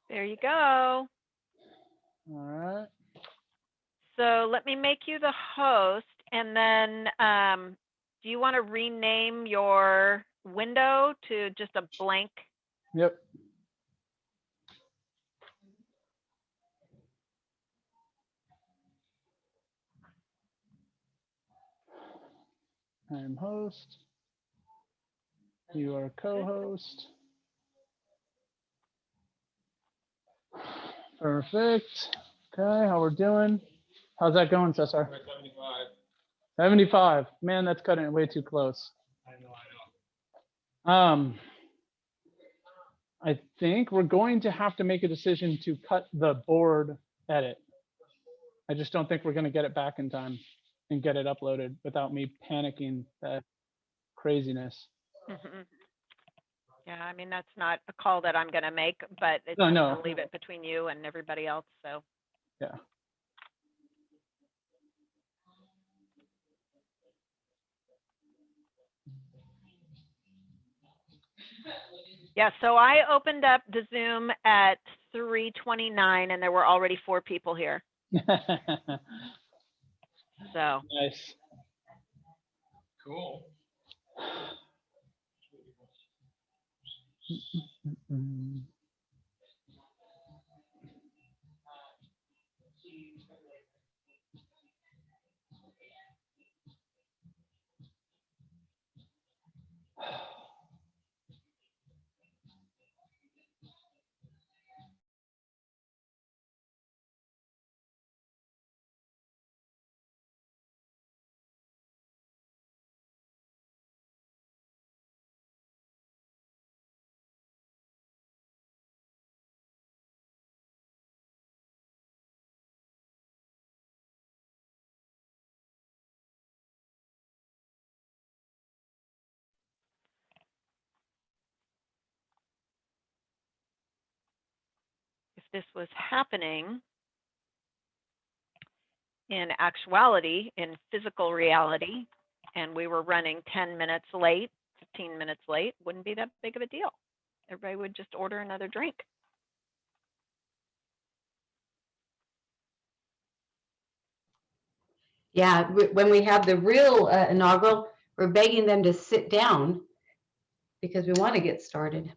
There you go. All right. So let me make you the host, and then do you want to rename your window to just a blank? Yep. I'm host. You are co-host. Perfect. Okay, how we're doing? How's that going, Cesar? 75. 75. Man, that's cutting it way too close. I know. I think we're going to have to make a decision to cut the board edit. I just don't think we're going to get it back in time and get it uploaded without me panicking that craziness. Mhm. Yeah, I mean, that's not a call that I'm going to make, but it's No, just no. going to leave it between you and everybody else. So Yeah. yeah, so I opened up the Zoom at 3:29, and there were already 4 people here. So Nice. Cool. Mm. if this was happening in actuality, in physical reality, and we were running 10 minutes late, 15 minutes late, wouldn't be that big of a deal. Everybody would just order another drink. Yeah, when we have the real inaugural, we're begging them to sit down because we want to get started.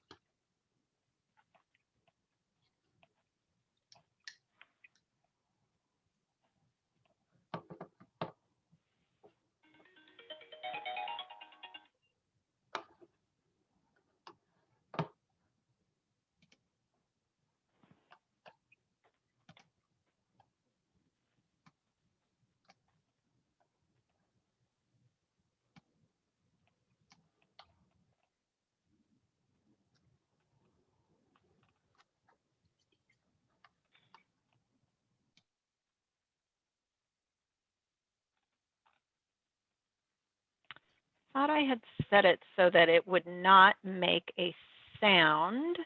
Thought I had set it so that it would not make a sound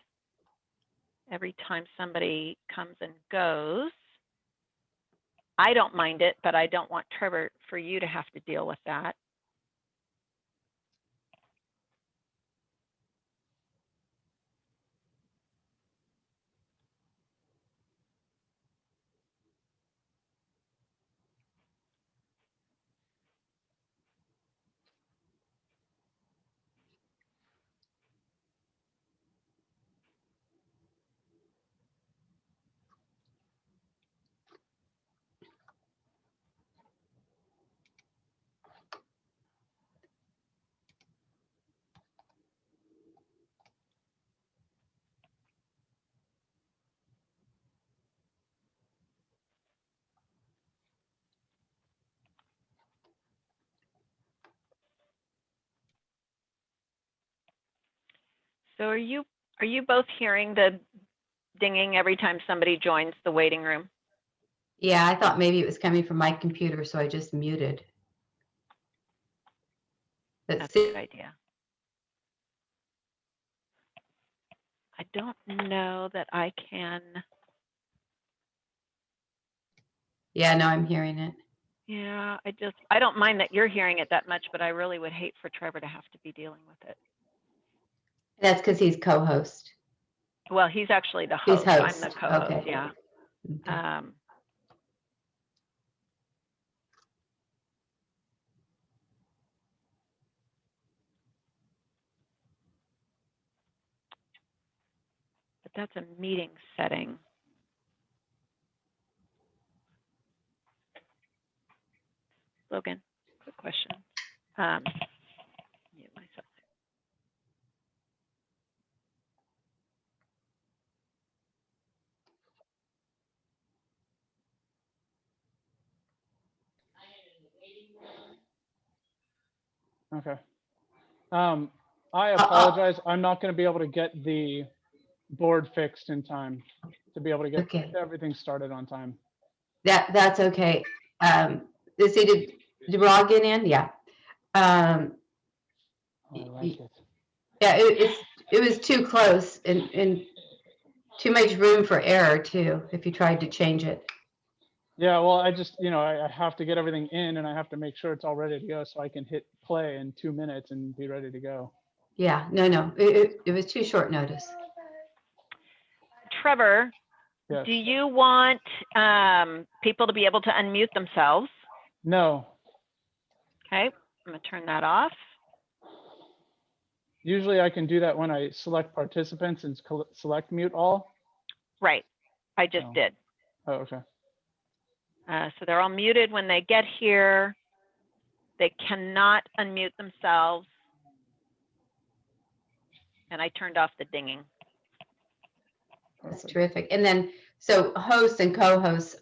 every time somebody comes and goes. I don't mind it, but I don't want Trevor for you to have to deal with that. So are you both hearing the dinging every time somebody joins the waiting room? Yeah, I thought maybe it was coming from my computer, so I just muted. That's a good idea. I don't know that I can. Yeah, no, I'm hearing it. Yeah, I don't mind that you're hearing it that much, but I really would hate for Trevor to have to be dealing with it. That's because he's co-host. Well, he's actually the He's host. I'm the host, co-host, okay. yeah. Okay. But that's a meeting setting. Logan, quick question. Mute myself. Okay. I apologize. I'm not going to be able to get the board fixed in time to be able to get Okay. everything started on time. That's okay. Let's see, did Rod get in? Yeah. Oh, I like it. Yeah, it was too close and too much room for error too, if you tried to change it. Yeah, well, I just, I have to get everything in and I have to make sure it's all ready to go so I can hit play in 2 minutes and be ready to go. Yeah, no, it was too short notice. Trevor, Yes. do you want people to be able to unmute themselves? No. Okay, I'm gonna turn that off. Usually I can do that when I select participants and select mute all. Right, I just Oh. did. Oh, okay. So they're all muted when they get here. They cannot unmute themselves. And I turned off the dinging. That's terrific. And then, so hosts and co-hosts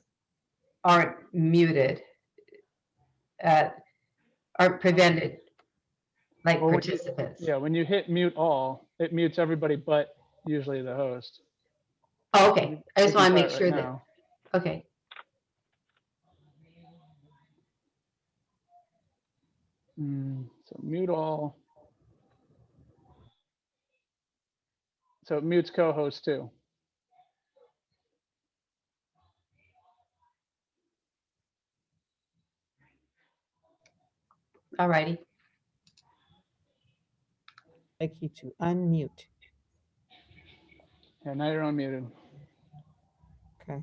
aren't muted, aren't prevented, like Well, participants. Yeah, when you hit mute all, it mutes everybody but usually the host. Oh, okay. I We just can want to try make it right sure now. that, okay. So mute all. So it mutes co-host too. All righty. Like you to unmute. Yeah, now you're unmuted. Okay.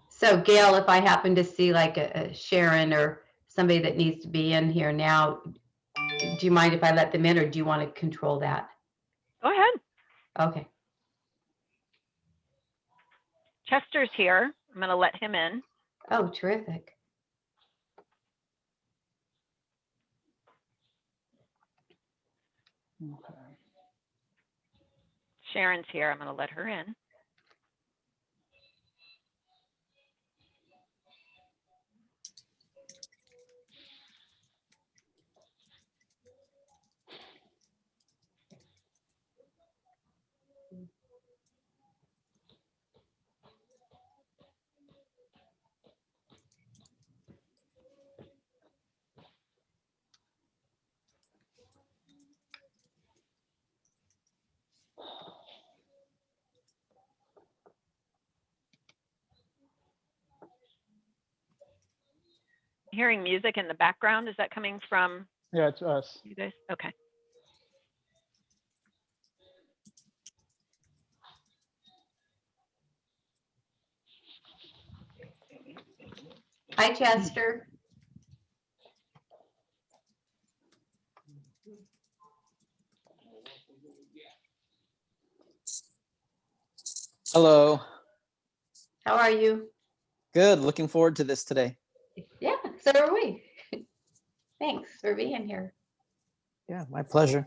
So Gail, if I happen to see like a Sharon or somebody that needs to be in here now, do you mind if I let them in or do you want to control that? Go ahead. Okay. Chester's here. I'm gonna let him in. Oh, terrific. Okay. Sharon's here. I'm gonna let her in. Hearing music in the background, is that coming from Yeah, it's us. you guys? Okay. Hi, Chester. Hello. How are you? Good. Looking forward to this today. Yeah, so are we. Thanks for being here. Yeah, my pleasure.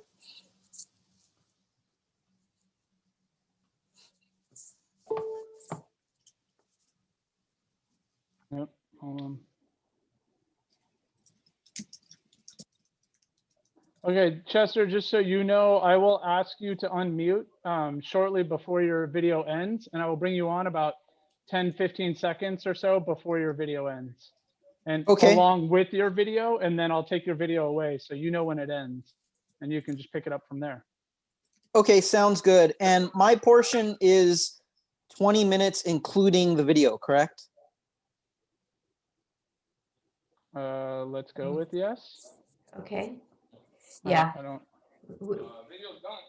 Yep. Hold on. Okay, Chester, just so you know, I will ask you to unmute shortly before your video ends, and I will bring you on about 10, 15 seconds or so before your video ends. And Okay. along with your video, and then I'll take your video away so you know when it ends, and you can just pick it up from there. Okay, sounds good. And my portion is 20 minutes, including the video, correct? Let's go with yes. Okay. I Yeah. don't. Video's done.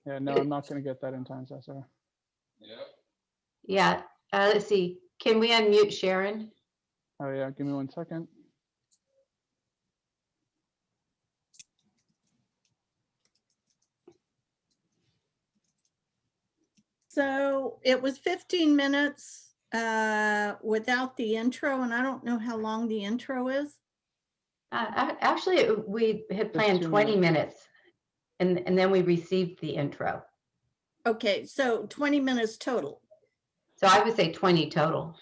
Yeah, no, I'm not gonna get that in time, Cesar. Yep. Yeah, let's see. Can we unmute Sharon? Oh yeah, give me 1 second. So it was 15 minutes without the intro, and I don't know how long the intro is. Actually, we had planned 2 20 minutes and then we received the intro. Okay, so 20 minutes total. So I would say 20 total.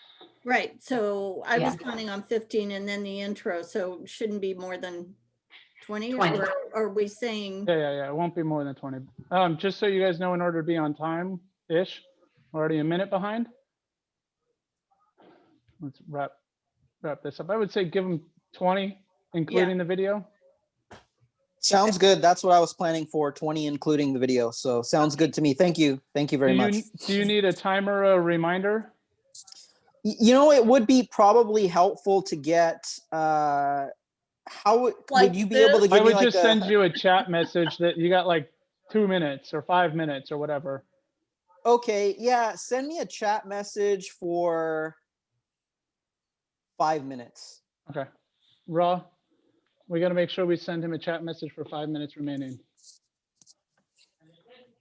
Right, so I was Yeah. counting on 15 and then the intro, so it shouldn't be more than 20? 20. Or are we saying, Yeah, it won't be more than 20. Just so you guys know, in order to be on time-ish, we're already a minute behind. Let's wrap this up. I would say give them 20, including the video. Sounds good. That's what I was planning for, 20 including the video. So sounds good to me. Thank you. Thank you very much. Do you need a timer, a reminder? You know, it would be probably helpful to get, Like would you be able to this? I give me would like just a, send you a chat message that you got like 2 minutes or 5 minutes or whatever. okay, yeah, send me a chat message for 5 minutes. Okay. Raw, we got to make sure we send him a chat message for 5 minutes remaining.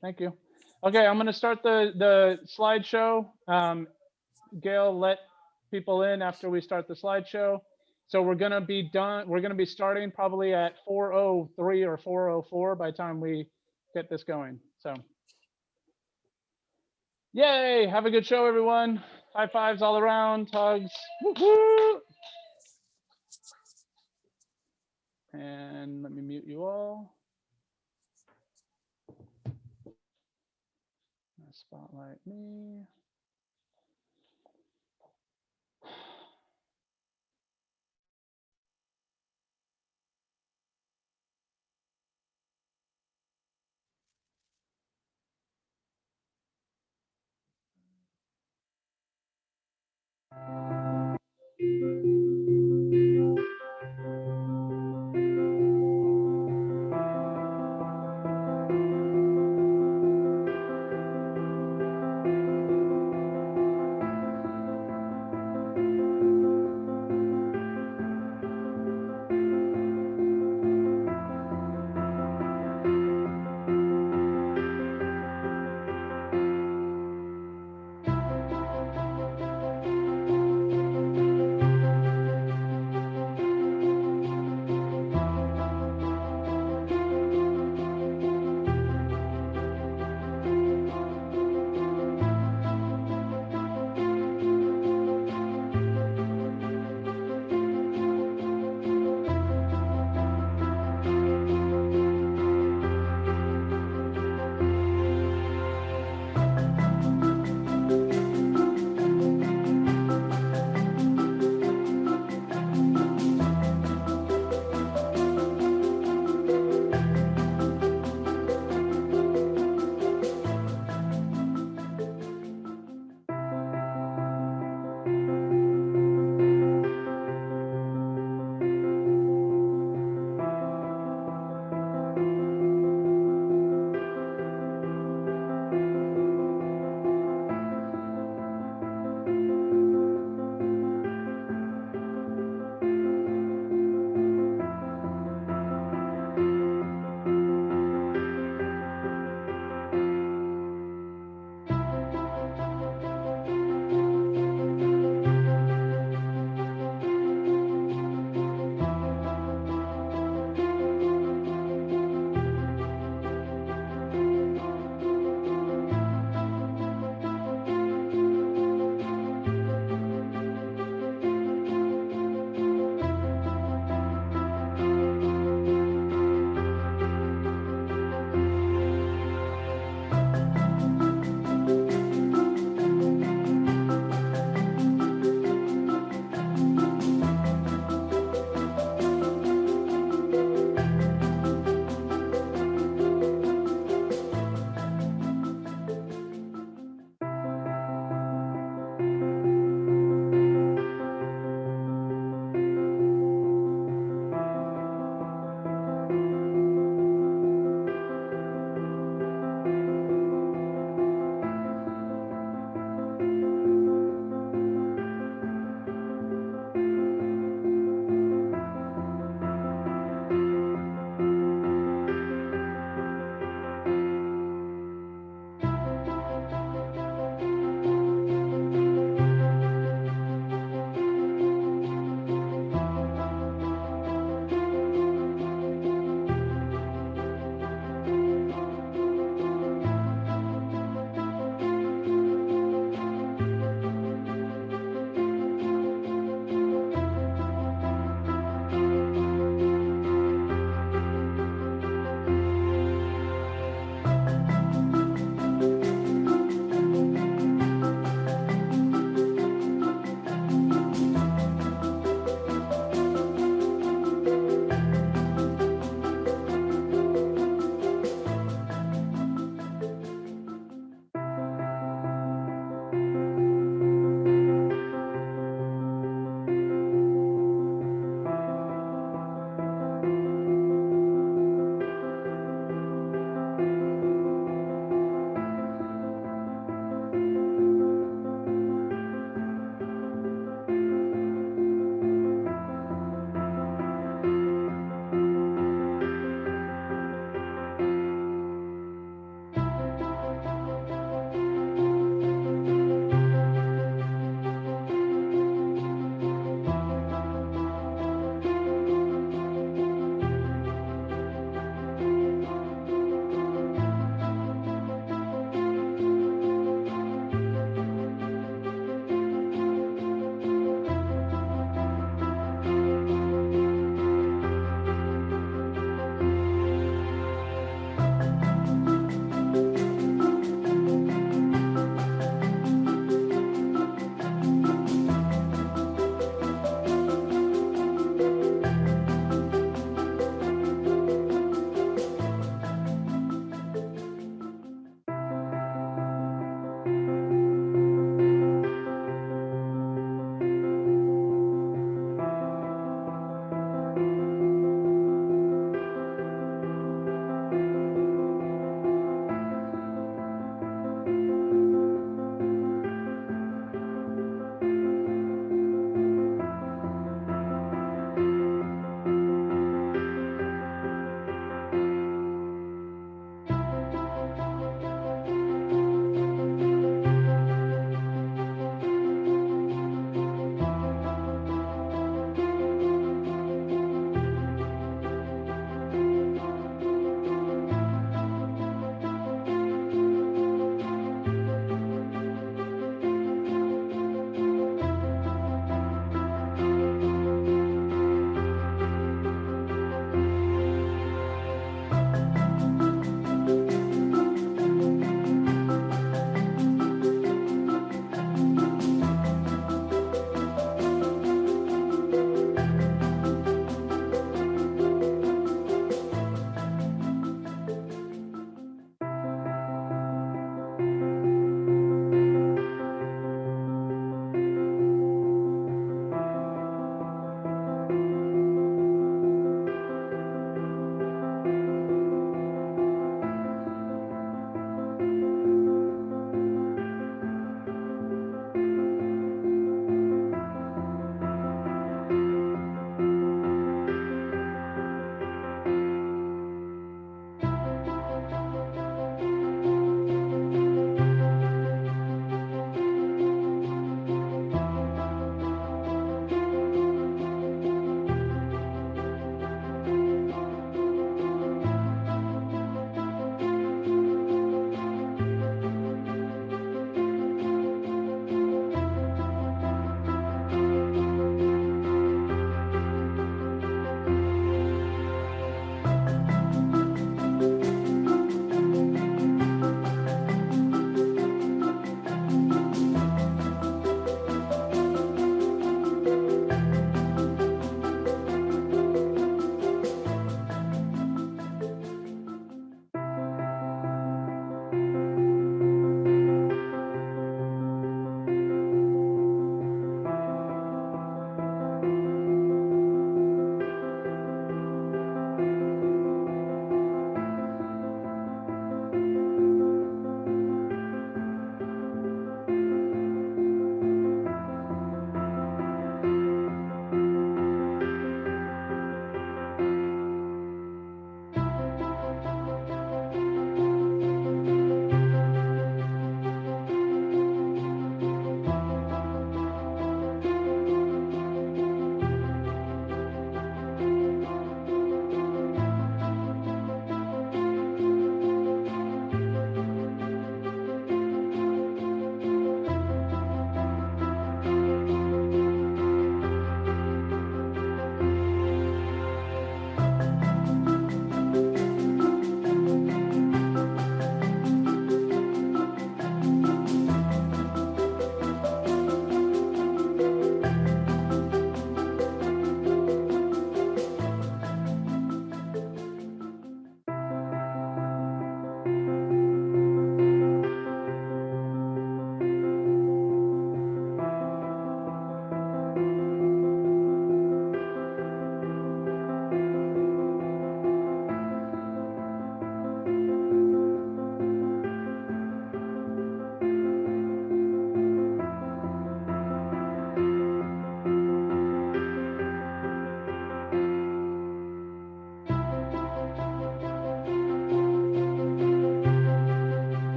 Thank you. Okay, I'm going to start the slideshow. Gail, let people in after we start the slideshow. So we're going to be done. We're going to be starting probably at 4:03 or 4:04 by the time we get this going. So yay, have a good show, everyone. High fives all around, hugs. Woo-hoo! And let me mute you all. Spotlight me.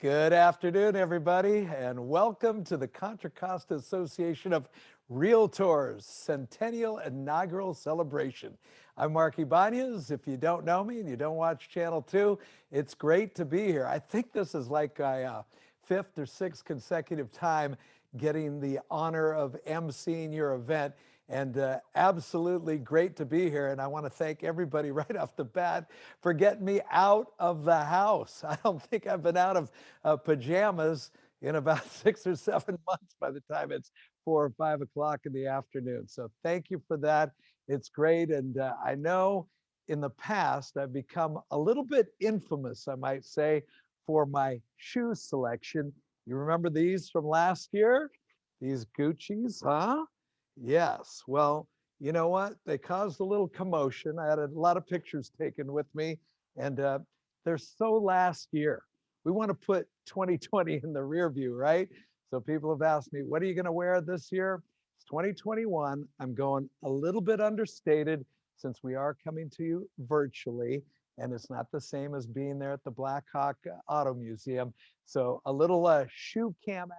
Good afternoon, everybody, and welcome to the Contra Costa Association of Realtors Centennial Inaugural Celebration. I'm Mark Ibanez. If you don't know me and you don't watch Channel 2, it's great to be here. I think this is like my fifth or sixth consecutive time getting the honor of emceeing your event. And absolutely great to be here. And I want to thank everybody right off the bat for getting me out of the house. I don't think I've been out of pajamas in about 6 or 7 months by the time it's 4 or 5 o'clock in the afternoon. So thank you for that. It's great. And I know in the past I've become a little bit infamous, I might say, for my shoe selection. You remember these from last year? These Gucci's, huh? Yes. Well, you know what? They caused a little commotion. I had a lot of pictures taken with me, and they're so last year. We want to put 2020 in the rear view, right? So people have asked me, what are you going to wear this year? It's 2021. I'm going a little bit understated since we are coming to you virtually, and it's not the same as being there at the Black Hawk Auto Museum. So a little shoe cam.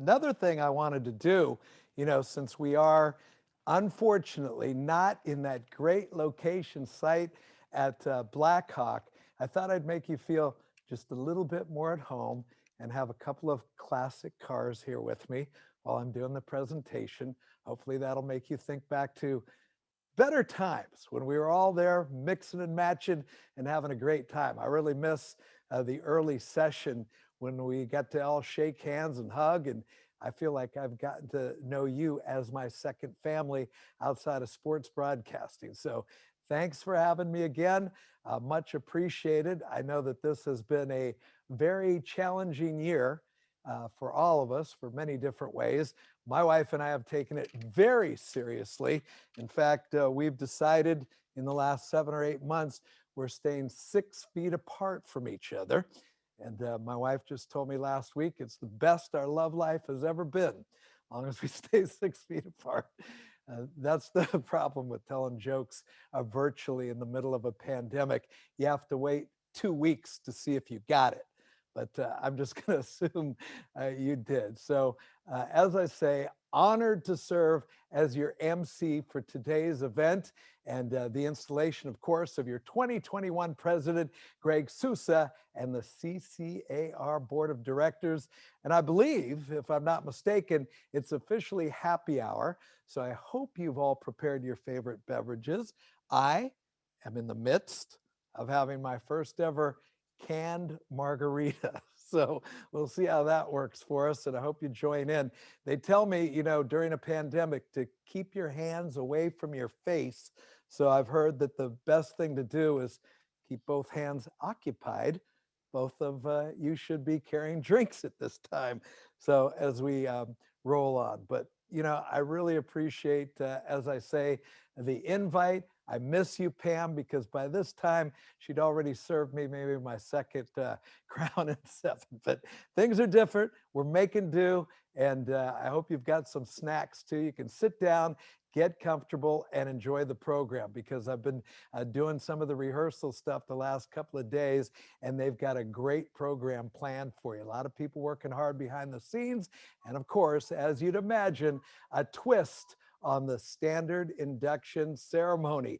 Another thing I wanted to do, since we are unfortunately not in that great location site at Black Hawk, I thought I'd make you feel just a little bit more at home and have a couple of classic cars here with me while I'm doing the presentation. Hopefully that'll make you think back to better times when we were all there mixing and matching and having a great time. I really miss the early session when we got to all shake hands and hug. And I feel like I've gotten to know you as my second family outside of sports broadcasting. So thanks for having me again. Much appreciated. I know that this has been a very challenging year for all of us for many different ways. My wife and I have taken it very seriously. In fact, we've decided in the last 7 or 8 months, we're staying 6 feet apart from each other. And my wife just told me last week, it's the best our love life has ever been, as long as we stay 6 feet apart. That's the problem with telling jokes virtually in the middle of a pandemic. You have to wait 2 weeks to see if you got it. But I'm just going to assume you did. So as I say, honored to serve as your MC for today's event and the installation, of course, of your 2021 president, Greg Sousa, and the CCAR Board of Directors. And I believe, if I'm not mistaken, it's officially happy hour. So I hope you've all prepared your favorite beverages. I am in the midst of having my first ever canned margarita. So we'll see how that works for us. And I hope you join in. They tell me, during a pandemic to keep your hands away from your face. So I've heard that the best thing to do is keep both hands occupied. Both of you should be carrying drinks at this time. So as we roll on, but I really appreciate, as I say, the invite. I miss you, Pam, because by this time she'd already served me maybe my second crown and 7. But things are different. We're making do. And I hope you've got some snacks too. You can sit down, get comfortable, and enjoy the program, because I've been doing some of the rehearsal stuff the last couple of days, and they've got a great program planned for you. A lot of people working hard behind the scenes. And of course, as you'd imagine, a twist on the standard induction ceremony.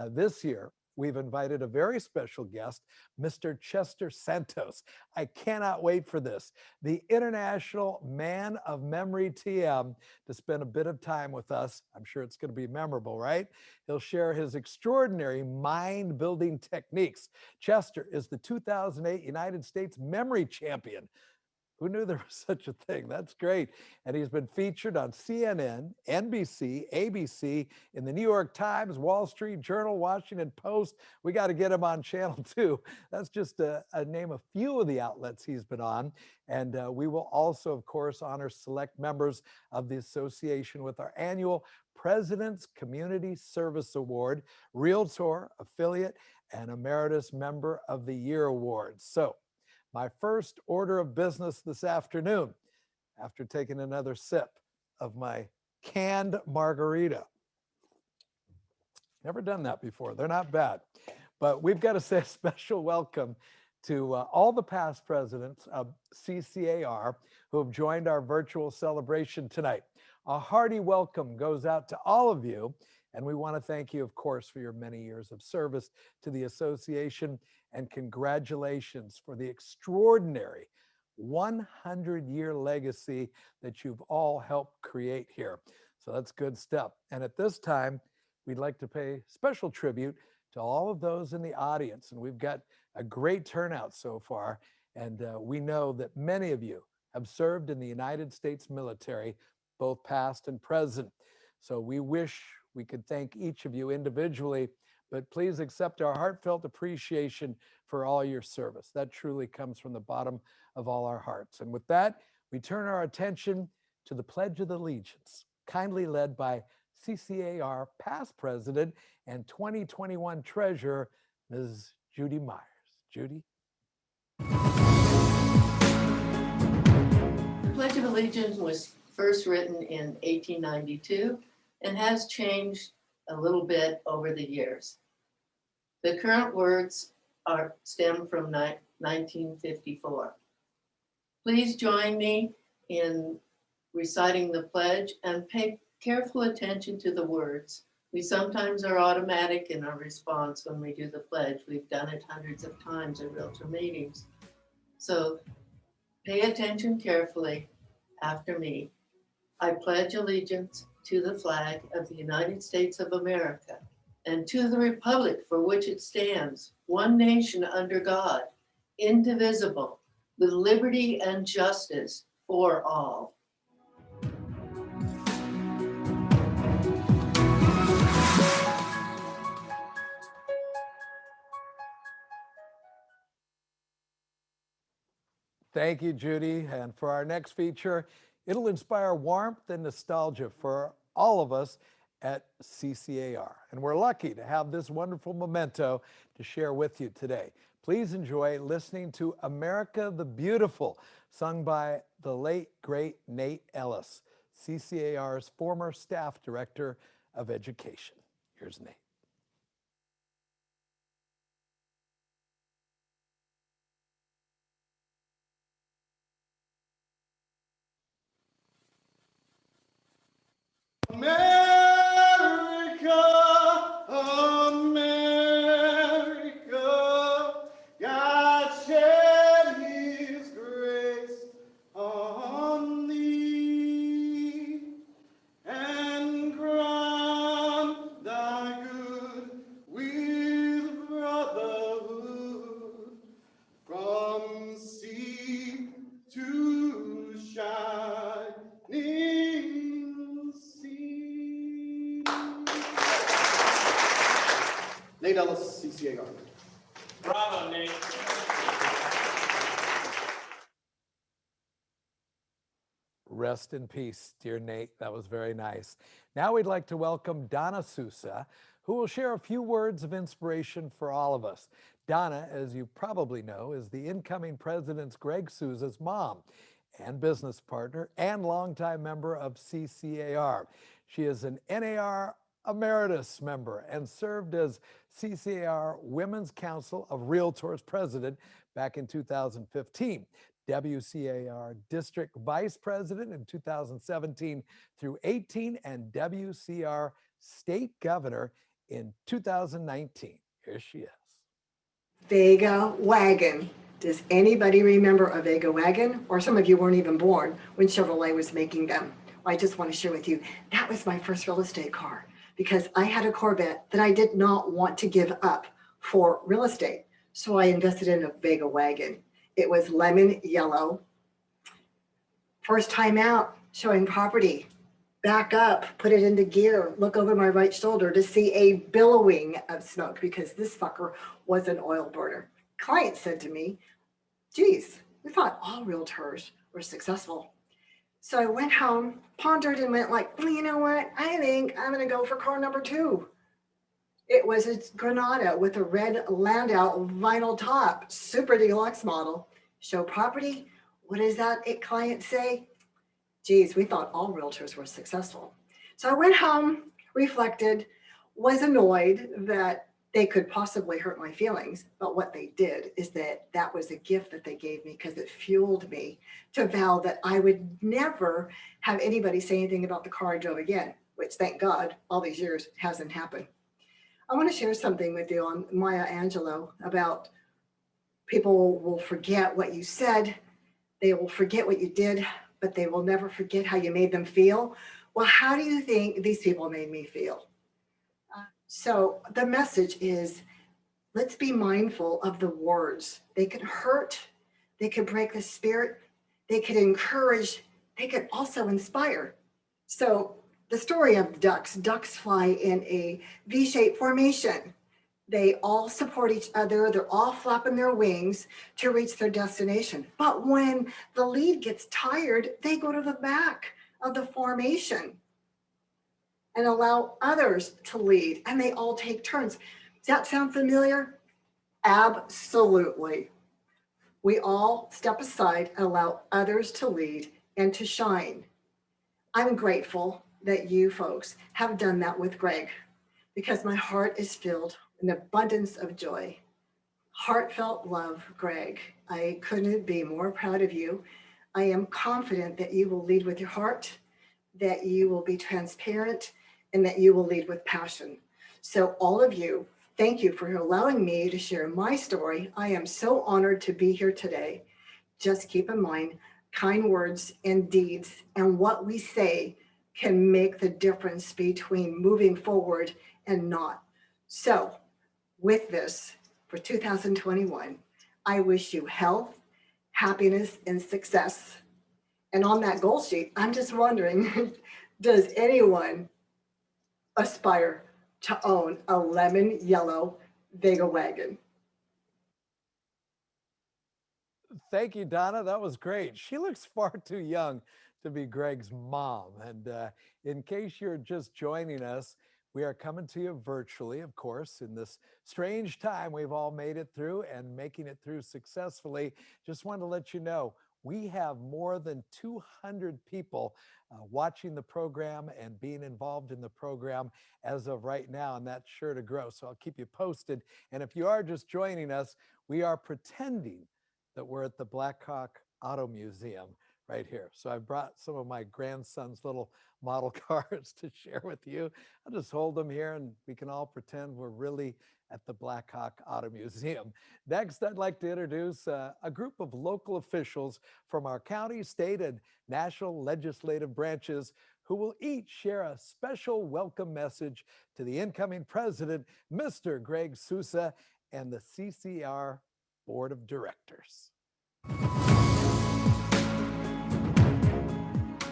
This year, we've invited a very special guest, Mr. Chester Santos. I cannot wait for this. The International Man of Memory TM to spend a bit of time with us. I'm sure it's going to be memorable, right? He'll share his extraordinary mind-building techniques. Chester is the 2008 United States Memory Champion. Who knew there was such a thing? That's great. And he's been featured on CNN, NBC, ABC, in the New York Times, Wall Street Journal, Washington Post. We got to get him on Channel 2. That's just a name a few of the outlets he's been on. And we will also, of course, honor select members of the association with our annual President's Community Service Award, Realtor, Affiliate, and Emeritus Member of the Year Awards. So my first order of business this afternoon after taking another sip of my canned margarita. Never done that before. They're not bad. But we've got to say a special welcome to all the past presidents of CCAR who have joined our virtual celebration tonight. A hearty welcome goes out to all of you. And we want to thank you, of course, for your many years of service to the association, and congratulations for the extraordinary 100-year legacy that you've all helped create here. So that's good stuff. And at this time, we'd like to pay special tribute to all of those in the audience. And we've got a great turnout so far. And we know that many of you have served in the United States military, both past and present. So we wish we could thank each of you individually, but please accept our heartfelt appreciation for all your service. That truly comes from the bottom of all our hearts. And with that, we turn our attention to the Pledge of Allegiance, kindly led by CCAR past president and 2021 treasurer, Ms. Judy Myers. Judy? The Pledge of Allegiance was first written in 1892 and has changed a little bit over the years. The current words stem from 1954. Please join me in reciting the pledge and pay careful attention to the words. We sometimes are automatic in our response when we do the pledge. We've done it hundreds of times at Realtor meetings. So pay attention carefully after me. I pledge allegiance to the flag of the United States of America and to the republic for which it stands, one nation under God, indivisible, with liberty and justice for all. Thank you, Judy. And for our next feature, it'll inspire warmth and nostalgia for all of us at CCAR. And we're lucky to have this wonderful memento to share with you today. Please enjoy listening to America the Beautiful, sung by the late, great Nate Ellis, CCAR's former staff director of education. Here's Nate. America, America, God shed his grace on thee, and grant thy good with brotherhood from sea to shining sea. Nate Ellis, CCAR. Bravo, Nate. Rest in peace, dear Nate. That was very nice. Now we'd like to welcome Donna Sousa, who will share a few words of inspiration for all of us. Donna, as you probably know, is the incoming President's Greg Sousa's mom and business partner and longtime member of CCAR. She is an NAR Emeritus member and served as CCAR Women's Council of Realtors President back in 2015. WCAR District Vice President in 2017 through 18, and WCR State Governor in 2019. Here she is. Vega wagon. Does anybody remember a Vega wagon? Or some of you weren't even born when Chevrolet was making them. Well, I just want to share with you, that was my first real estate car because I had a Corvette that I did not want to give up for real estate. So I invested in a Vega wagon. It was lemon yellow. First time out, showing property. Back up, put it into gear, look over my right shoulder to see a billowing of smoke because this fucker was an oil burner. Client said to me, geez, we thought all realtors were successful. So I went home, pondered and went like, well, you know what? I think I'm gonna go for car number 2. It was a Granada with a red Landau vinyl top, super deluxe model. Show property. What does that client say? Geez, we thought all realtors were successful. So I went home, reflected, was annoyed that they could possibly hurt my feelings. But what they did is that was a gift that they gave me because it fueled me to vow that I would never have anybody say anything about the car I drove again, which thank God all these years hasn't happened. I want to share something with you on Maya Angelou about people will forget what you said, they will forget what you did, but they will never forget how you made them feel. Well, how do you think these people made me feel? So the message is, let's be mindful of the words. They could hurt, they could break the spirit, they could encourage, they could also inspire. So the story of ducks fly in a V-shaped formation. They all support each other. They're all flapping their wings to reach their destination. But when the lead gets tired, they go to the back of the formation and allow others to lead, and they all take turns. Does that sound familiar? Absolutely. We all step aside and allow others to lead and to shine. I'm grateful that you folks have done that with Greg, because my heart is filled with an abundance of joy. Heartfelt love, Greg. I couldn't be more proud of you. I am confident that you will lead with your heart, that you will be transparent, and that you will lead with passion. So all of you, thank you for allowing me to share my story. I am so honored to be here today. Just keep in mind, kind words and deeds and what we say can make the difference between moving forward and not. So with this, for 2021, I wish you health, happiness, and success. And on that goal sheet, I'm just wondering, does anyone aspire to own a lemon yellow Vega wagon? Thank you, Donna. That was great. She looks far too young to be Greg's mom. And in case you're just joining us, we are coming to you virtually, of course, in this strange time we've all made it through and making it through successfully. Just wanted to let you know, we have more than 200 people watching the program and being involved in the program as of right now, and that's sure to grow. So I'll keep you posted. And if you are just joining us, we are pretending that we're at the Blackhawk Auto Museum right here. So I brought some of my grandson's little model cars to share with you. I'll just hold them here and we can all pretend we're really at the Blackhawk Auto Museum. Next, I'd like to introduce a group of local officials from our county, state, and national legislative branches who will each share a special welcome message to the incoming president, Mr. Greg Sousa, and the CCAR Board of Directors.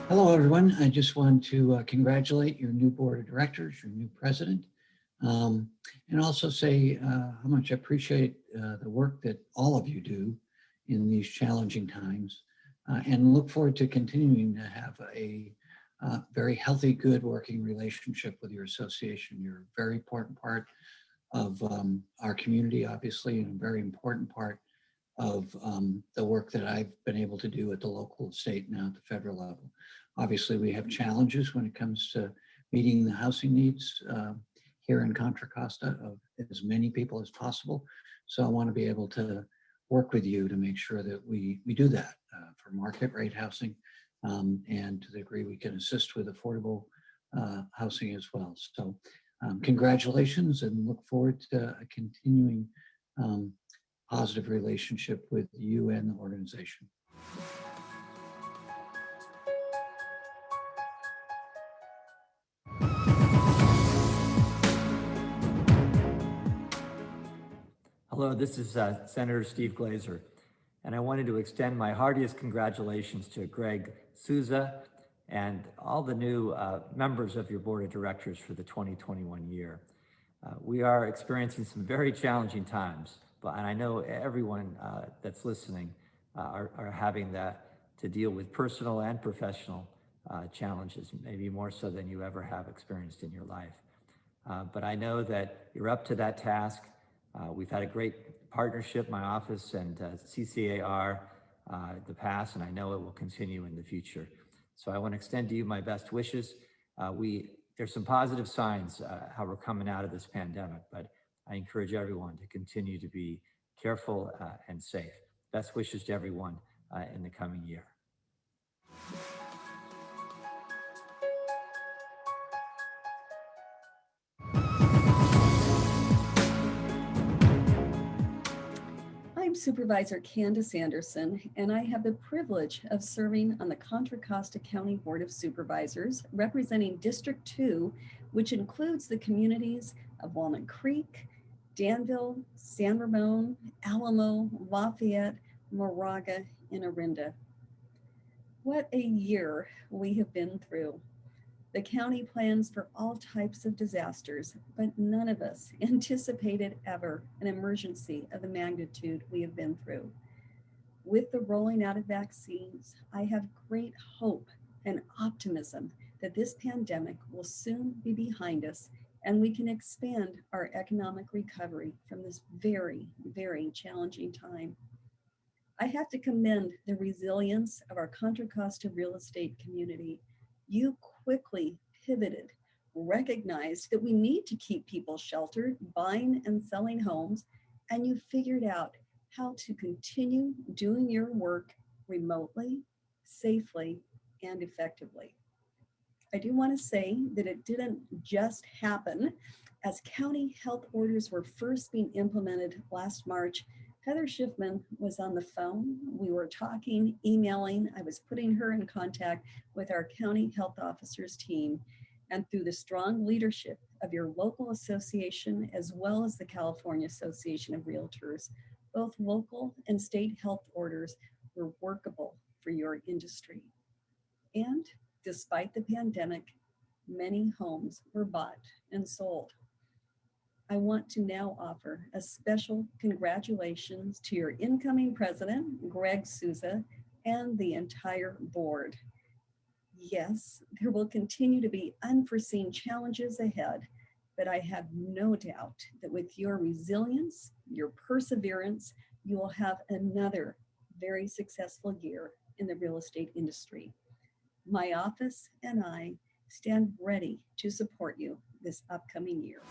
Hello, everyone. I just want to congratulate your new board of directors, your new president, and also say how much I appreciate the work that all of you do in these challenging times, and look forward to continuing to have a very healthy, good working relationship with your association. You're a very important part of our community, obviously, and a very important part of the work that I've been able to do at the local, state, now at the federal level. Obviously, we have challenges when it comes to meeting the housing needs here in Contra Costa of as many people as possible. So I want to be able to work with you to make sure that we do that for market rate housing, and to the degree we can assist with affordable housing as well. So congratulations, and look forward to a continuing positive relationship with you and the organization. Hello, this is Senator Steve Glazer, and I wanted to extend my heartiest congratulations to Greg Sousa and all the new members of your board of directors for the 2021 year. We are experiencing some very challenging times, and I know everyone that's listening are having that to deal with personal and professional challenges, maybe more so than you ever have experienced in your life. But I know that you're up to that task. We've had a great partnership, my office and CCAR, the past, and I know it will continue in the future. So I want to extend to you my best wishes. There's some positive signs how we're coming out of this pandemic, but I encourage everyone to continue to be careful and safe. Best wishes to everyone in the coming year. I'm Supervisor Candace Anderson, and I have the privilege of serving on the Contra Costa County Board of Supervisors, representing District 2, which includes the communities of Walnut Creek, Danville, San Ramon, Alamo, Lafayette, Moraga, and Orinda. What a year we have been through. The county plans for all types of disasters, but none of us anticipated ever an emergency of the magnitude we have been through. With the rolling out of vaccines, I have great hope and optimism that this pandemic will soon be behind us and we can expand our economic recovery from this very, very challenging time. I have to commend the resilience of our Contra Costa real estate community. You quickly pivoted, recognized that we need to keep people sheltered, buying and selling homes, and you figured out how to continue doing your work remotely, safely, and effectively. I do want to say that it didn't just happen. As county health orders were first being implemented last March, Heather Schiffman was on the phone. We were talking, emailing. I was putting her in contact with our county health officers team. And through the strong leadership of your local association, as well as the California Association of Realtors, both local and state health orders were workable for your industry. And despite the pandemic, many homes were bought and sold. I want to now offer a special congratulations to your incoming president, Greg Souza, and the entire board. Yes, there will continue to be unforeseen challenges ahead, but I have no doubt that with your resilience, your perseverance, you will have another very successful year in the real estate industry. My office and I stand ready to support you this upcoming year.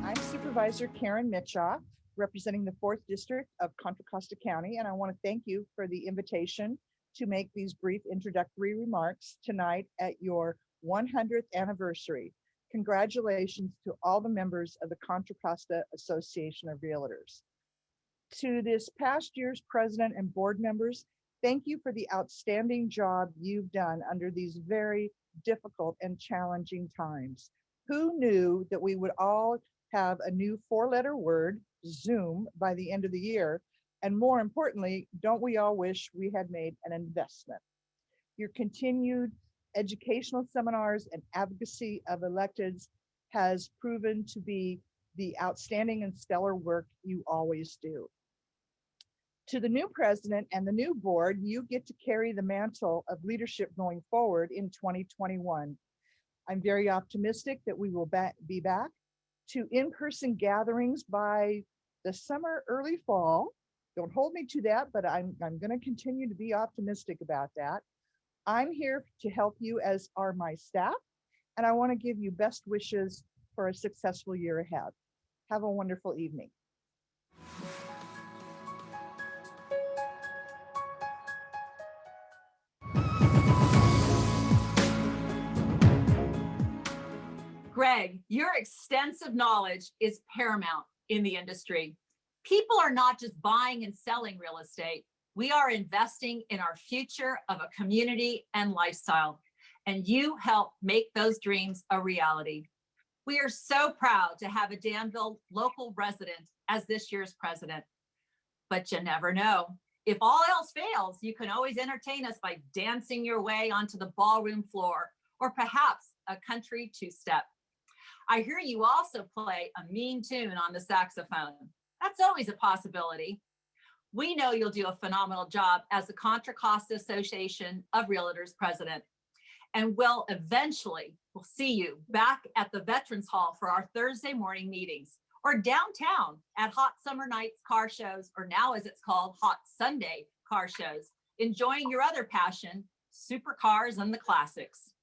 I'm Supervisor Karen Mitchoff, representing the 4th District of Contra Costa County, and I want to thank you for the invitation to make these brief introductory remarks tonight at your 100th anniversary. Congratulations to all the members of the Contra Costa Association of Realtors. To this past year's president and board members, thank you for the outstanding job you've done under these very difficult and challenging times. Who knew that we would all have a new 4-letter word, Zoom, by the end of the year? And more importantly, don't we all wish we had made an investment? Your continued educational seminars and advocacy of electeds has proven to be the outstanding and stellar work you always do. To the new president and the new board, you get to carry the mantle of leadership going forward in 2021. I'm very optimistic that we will be back to in-person gatherings by the summer, early fall. Don't hold me to that, but I'm going to continue to be optimistic about that. I'm here to help you, as are my staff, and I want to give you best wishes for a successful year ahead. Have a wonderful evening. Greg, your extensive knowledge is paramount in the industry. People are not just buying and selling real estate. We are investing in our future of a community and lifestyle, and you help make those dreams a reality. We are so proud to have a Danville local resident as this year's president. But you never know. If all else fails, you can always entertain us by dancing your way onto the ballroom floor, or perhaps a country two-step. I hear you also play a mean tune on the saxophone. That's always a possibility. We know you'll do a phenomenal job as the Contra Costa Association of Realtors president. And we'll see you back at the Veterans Hall for our Thursday morning meetings, or downtown at Hot Summer Nights car shows, or now as it's called, Hot Sunday car shows, enjoying your other passion, supercars and the classics.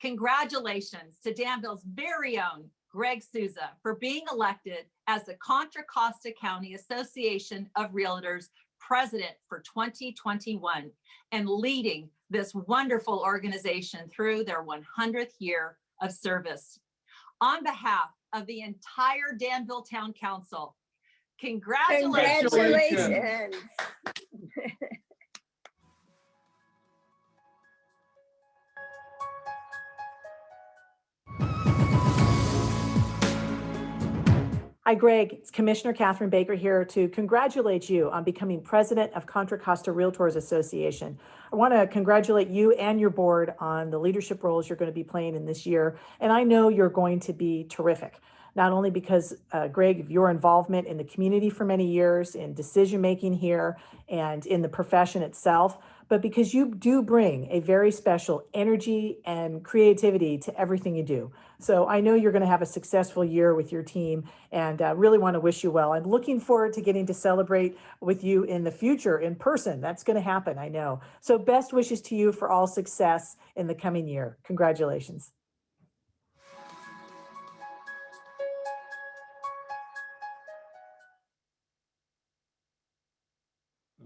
Congratulations to Danville's very own Greg Souza for being elected as the Contra Costa County Association of Realtors president for 2021 and leading this wonderful organization through their 100th year of service. On behalf of the entire Danville Town Council, congratulations. Congratulations. Hi, Greg. It's Commissioner Catherine Baker here to congratulate you on becoming president of Contra Costa Realtors Association. I want to congratulate you and your board on the leadership roles you're going to be playing in this year. And I know you're going to be terrific, not only because, Greg, of your involvement in the community for many years, in decision-making here and in the profession itself, but because you do bring a very special energy and creativity to everything you do. So I know you're going to have a successful year with your team, and really want to wish you well. I'm looking forward to getting to celebrate with you in the future in person. That's going to happen, I know. So best wishes to you for all success in the coming year. Congratulations.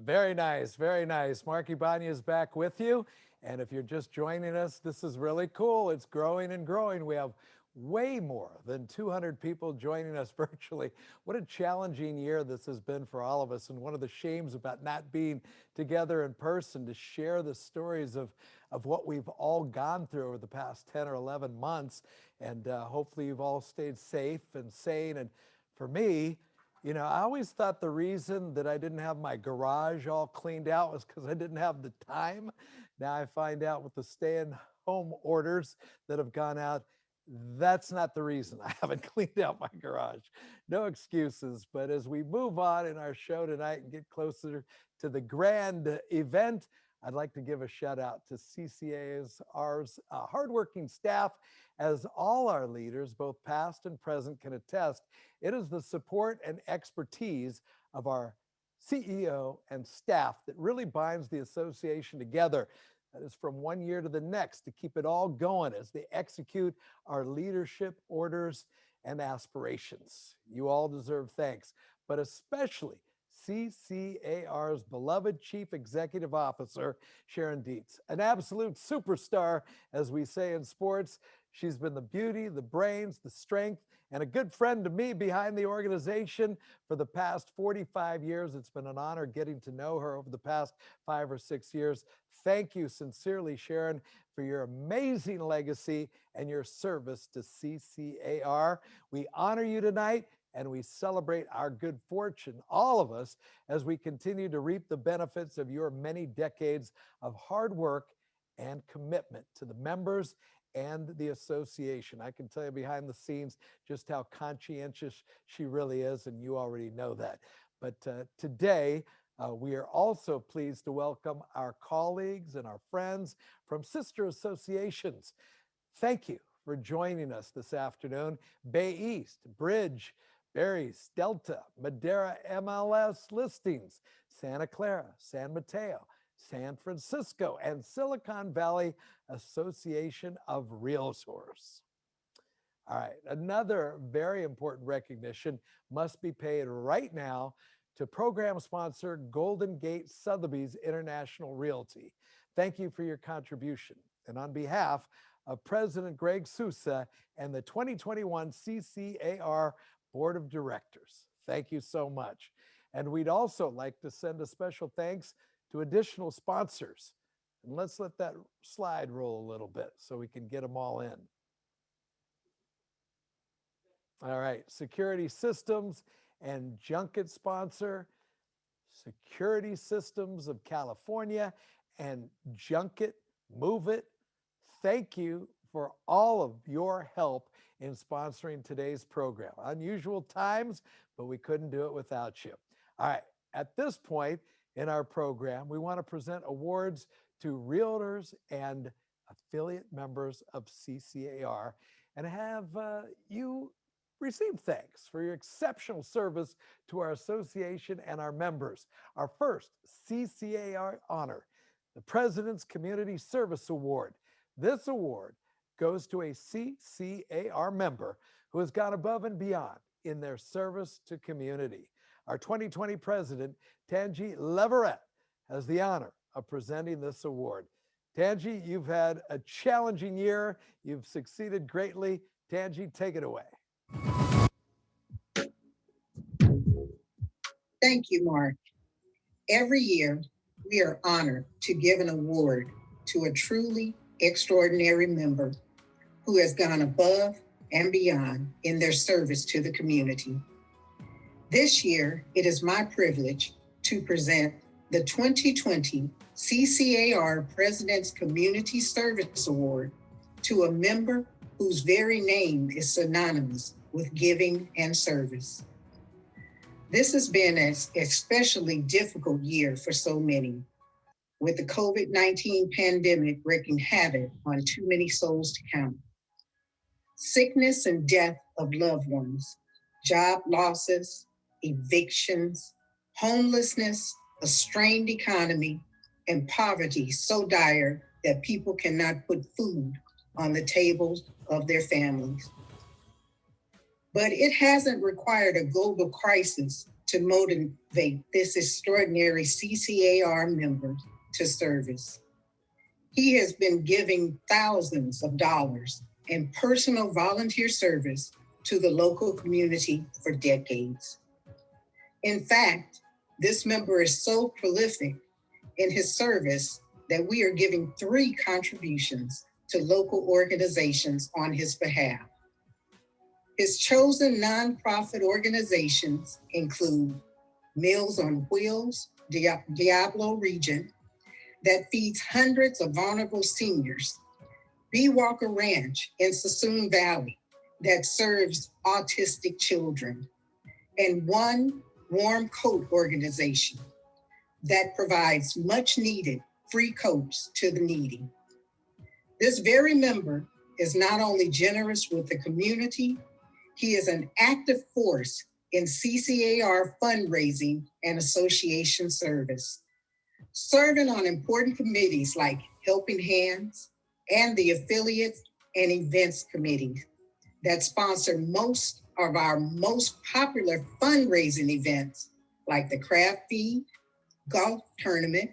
Very nice, very nice. Mark Ibanya is back with you. And if you're just joining us, this is really cool. It's growing and growing. We have way more than 200 people joining us virtually. What a challenging year this has been for all of us. And one of the shames about not being together in person to share the stories of what we've all gone through over the past 10 or 11 months. And hopefully you've all stayed safe and sane. And for me, you know, I always thought the reason that I didn't have my garage all cleaned out was because I didn't have the time. Now I find out with the stay-at-home orders that have gone out, that's not the reason I haven't cleaned out my garage. No excuses. But as we move on in our show tonight and get closer to the grand event, I'd like to give a shout out to CCAR's hardworking staff. As all our leaders, both past and present, can attest, it is the support and expertise of our CEO and staff that really binds the association together. That is from one year to the next to keep it all going as they execute our leadership orders and aspirations. You all deserve thanks, but especially CCAR's beloved Chief Executive Officer, Sharon Dietz, an absolute superstar, as we say in sports. She's been the beauty, the brains, the strength, and a good friend to me behind the organization for the past 45 years. It's been an honor getting to know her over the past 5 or 6 years. Thank you sincerely, Sharon, for your amazing legacy and your service to CCAR. We honor you tonight, and we celebrate our good fortune, all of us, as we continue to reap the benefits of your many decades of hard work and commitment to the members and the association. I can tell you behind the scenes just how conscientious she really is, and you already know that. But today, we are also pleased to welcome our colleagues and our friends from sister associations. Thank you for joining us this afternoon. Bay East, Bridge, Berries, Delta, Madera MLS Listings, Santa Clara, San Mateo, San Francisco, and Silicon Valley Association of Realtors. All right, another very important recognition must be paid right now to program sponsor Golden Gate Sotheby's International Realty. Thank you for your contribution. And on behalf of President Greg Souza and the 2021 CCAR Board of Directors, thank you so much. And we'd also like to send a special thanks to additional sponsors. And let's let that slide roll a little bit so we can get them all in. All right, Security Systems and Junket sponsor, Security Systems of California and Junket Move It. Thank you for all of your help in sponsoring today's program. Unusual times, but we couldn't do it without you. All right, at this point in our program, we want to present awards to realtors and affiliate members of CCAR, and have you receive thanks for your exceptional service to our association and our members. Our first CCAR honor, the President's Community Service Award. This award goes to a CCAR member who has gone above and beyond in their service to community. Our 2020 president, Tanji Leverett, has the honor of presenting this award. Tanji, you've had a challenging year. You've succeeded greatly. Tanji, take it away. Thank you, Mark. Every year, we are honored to give an award to a truly extraordinary member who has gone above and beyond in their service to the community. This year, it is my privilege to present the 2020 CCAR President's Community Service Award to a member whose very name is synonymous with giving and service. This has been an especially difficult year for so many, with the COVID-19 pandemic wreaking havoc on too many souls to count. Sickness and death of loved ones, job losses, evictions, homelessness, a strained economy, and poverty so dire that people cannot put food on the tables of their families. But it hasn't required a global crisis to motivate this extraordinary CCAR member to service. He has been giving thousands of dollars in personal volunteer service to the local community for decades. In fact, this member is so prolific in his service that we are giving 3 contributions to local organizations on his behalf. His chosen nonprofit organizations include Meals on Wheels, Diablo Region, that feeds hundreds of vulnerable seniors, B. Walker Ranch in Sassoon Valley, that serves autistic children, and One Warm Coat organization that provides much needed free coats to the needy. This very member is not only generous with the community, he is an active force in CCAR fundraising and association service, serving on important committees like Helping Hands and the affiliates and events committees that sponsor most of our most popular fundraising events like the Craft Feed, Golf Tournament,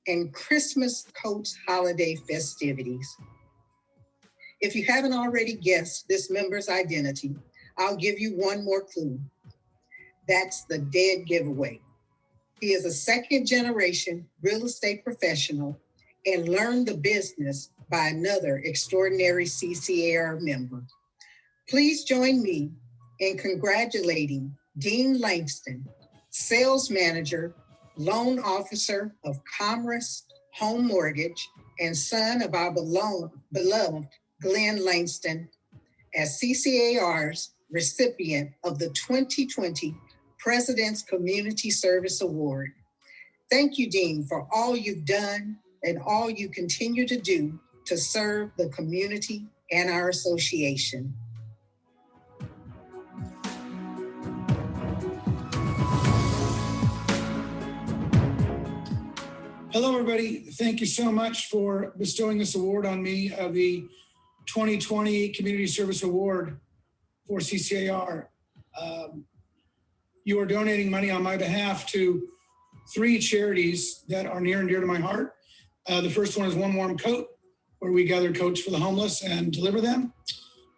and Christmas Coats holiday festivities. If you haven't already guessed this member's identity, I'll give you one more clue. That's the dead giveaway. He is a second-generation real estate professional and learned the business by another extraordinary CCAR member. Please join me in congratulating Dean Langston, Sales Manager, Loan Officer of Commerce Home Mortgage, and son of our beloved Glenn Langston, as CCAR's recipient of the 2020 President's Community Service Award. Thank you, Dean, for all you've done and all you continue to do to serve the community and our association. Hello, everybody. Thank you so much for bestowing this award on me, the 2020 Community Service Award for CCAR. You are donating money on my behalf to 3 charities that are near and dear to my heart. The first one is One Warm Coat, where we gather coats for the homeless and deliver them.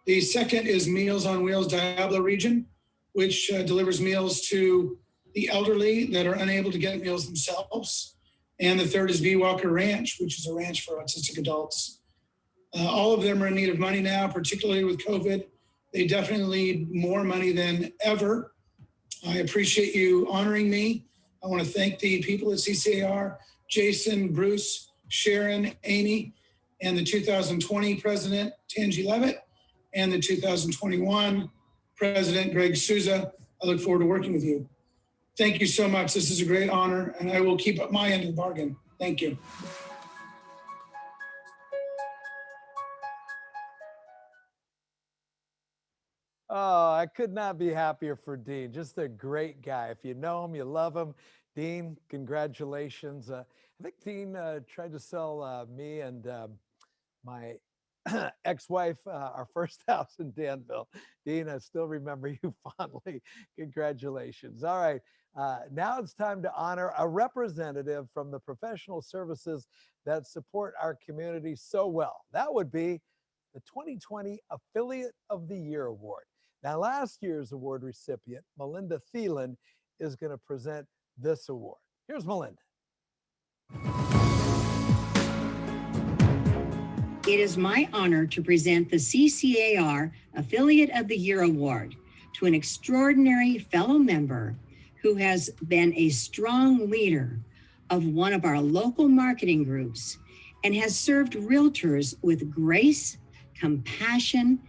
The second is Meals on Wheels Diablo Region, which delivers meals to the elderly that are unable to get meals themselves. And the third is B. Walker Ranch, which is a ranch for autistic adults. All of them are in need of money now, particularly with COVID. They definitely need more money than ever. I appreciate you honoring me. I want to thank the people at CCAR, Jason, Bruce, Sharon, Amy, and the 2020 President, Tanji Levitt, and the 2021 President, Greg Souza. I look forward to working with you. Thank you so much. This is a great honor, and I will keep up my end of the bargain. Thank you. Oh, I could not be happier for Dean. Just a great guy. If you know him, you love him. Dean, congratulations. I think Dean tried to sell me and my ex-wife our first house in Danville. Dean, I still remember you fondly. Congratulations. All right. Now it's time to honor a representative from the professional services that support our community so well. That would be the 2020 Affiliate of the Year Award. Now, last year's award recipient, Melinda Thielen, is going to present this award. Here's Melinda. It is my honor to present the CCAR Affiliate of the Year Award to an extraordinary fellow member who has been a strong leader of one of our local marketing groups and has served realtors with grace, compassion,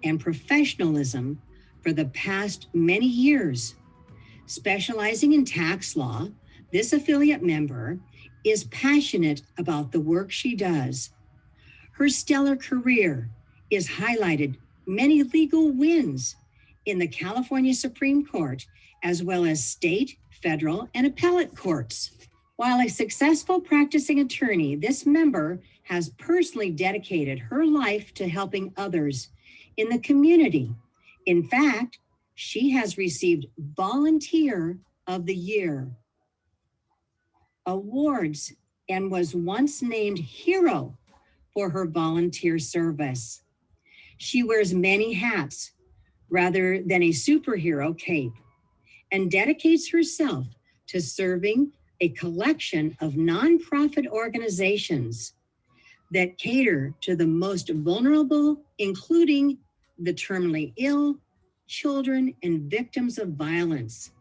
and professionalism for the past many years. Specializing in tax law, this affiliate member is passionate about the work she does. Her stellar career is highlighted many legal wins in the California Supreme Court, as well as state, federal, and appellate courts. While a successful practicing attorney, this member has personally dedicated her life to helping others in the community. In fact, she has received Volunteer of the Year awards and was once named Hero for her volunteer service. She wears many hats rather than a superhero cape and dedicates herself to serving a collection of nonprofit organizations that cater to the most vulnerable, including the terminally ill, children, and victims of violence.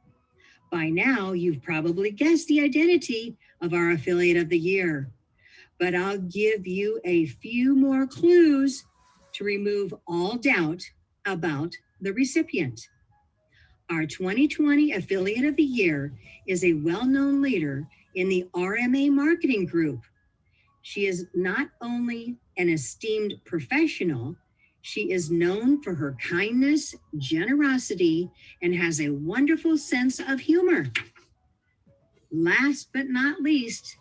By now, you've probably guessed the identity of our Affiliate of the Year, but I'll give you a few more clues to remove all doubt about the recipient. Our 2020 Affiliate of the Year is a well-known leader in the RMA Marketing Group. She is not only an esteemed professional, she is known for her kindness, generosity, and has a wonderful sense of humor. Last but not least,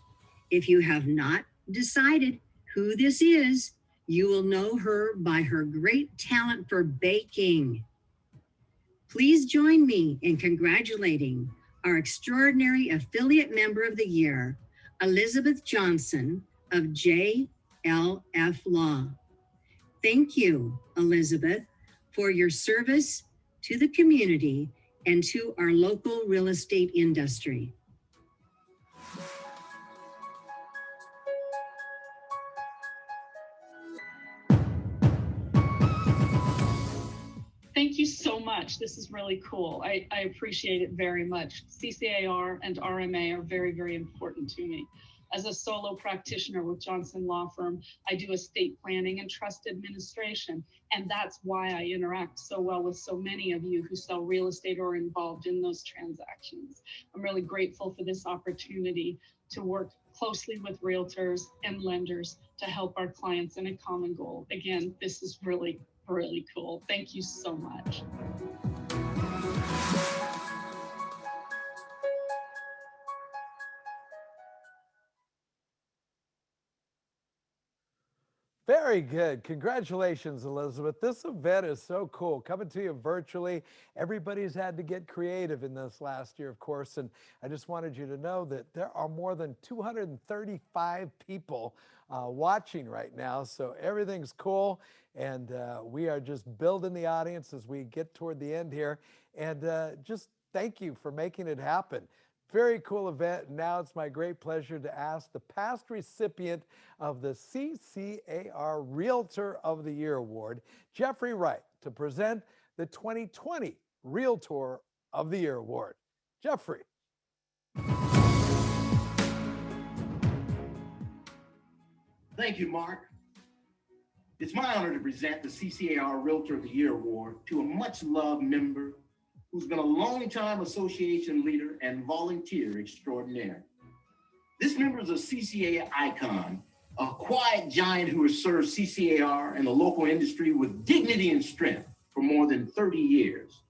if you have not decided who this is, you will know her by her great talent for baking. Please join me in congratulating our extraordinary Affiliate Member of the Year, Elizabeth Johnson of JLF Law. Thank you, Elizabeth, for your service to the community and to our local real estate industry. Thank you so much. This is really cool. I appreciate it very much. CCAR and RMA are very, very important to me. As a solo practitioner with Johnson Law Firm, I do estate planning and trust administration. And that's why I interact so well with so many of you who sell real estate or are involved in those transactions. I'm really grateful for this opportunity to work closely with realtors and lenders to help our clients in a common goal. Again, this is really cool. Thank you so much. Very good. Congratulations, Elizabeth. This event is so cool. Coming to you virtually. Everybody's had to get creative in this last year, of course. And I just wanted you to know that there are more than 235 people watching right now. So everything's cool. And we are just building the audience as we get toward the end here. And just thank you for making it happen. Very cool event. Now it's my great pleasure to ask the past recipient of the CCAR Realtor of the Year Award, Jeffrey Wright, to present the 2020 Realtor of the Year Award. Jeffrey. Thank you, Mark. It's my honor to present the CCAR Realtor of the Year Award to a much-loved member who's been a long-time association leader and volunteer extraordinaire. This member is a CCA icon, a quiet giant who has served CCAR and the local industry with dignity and strength. for more than 30 years.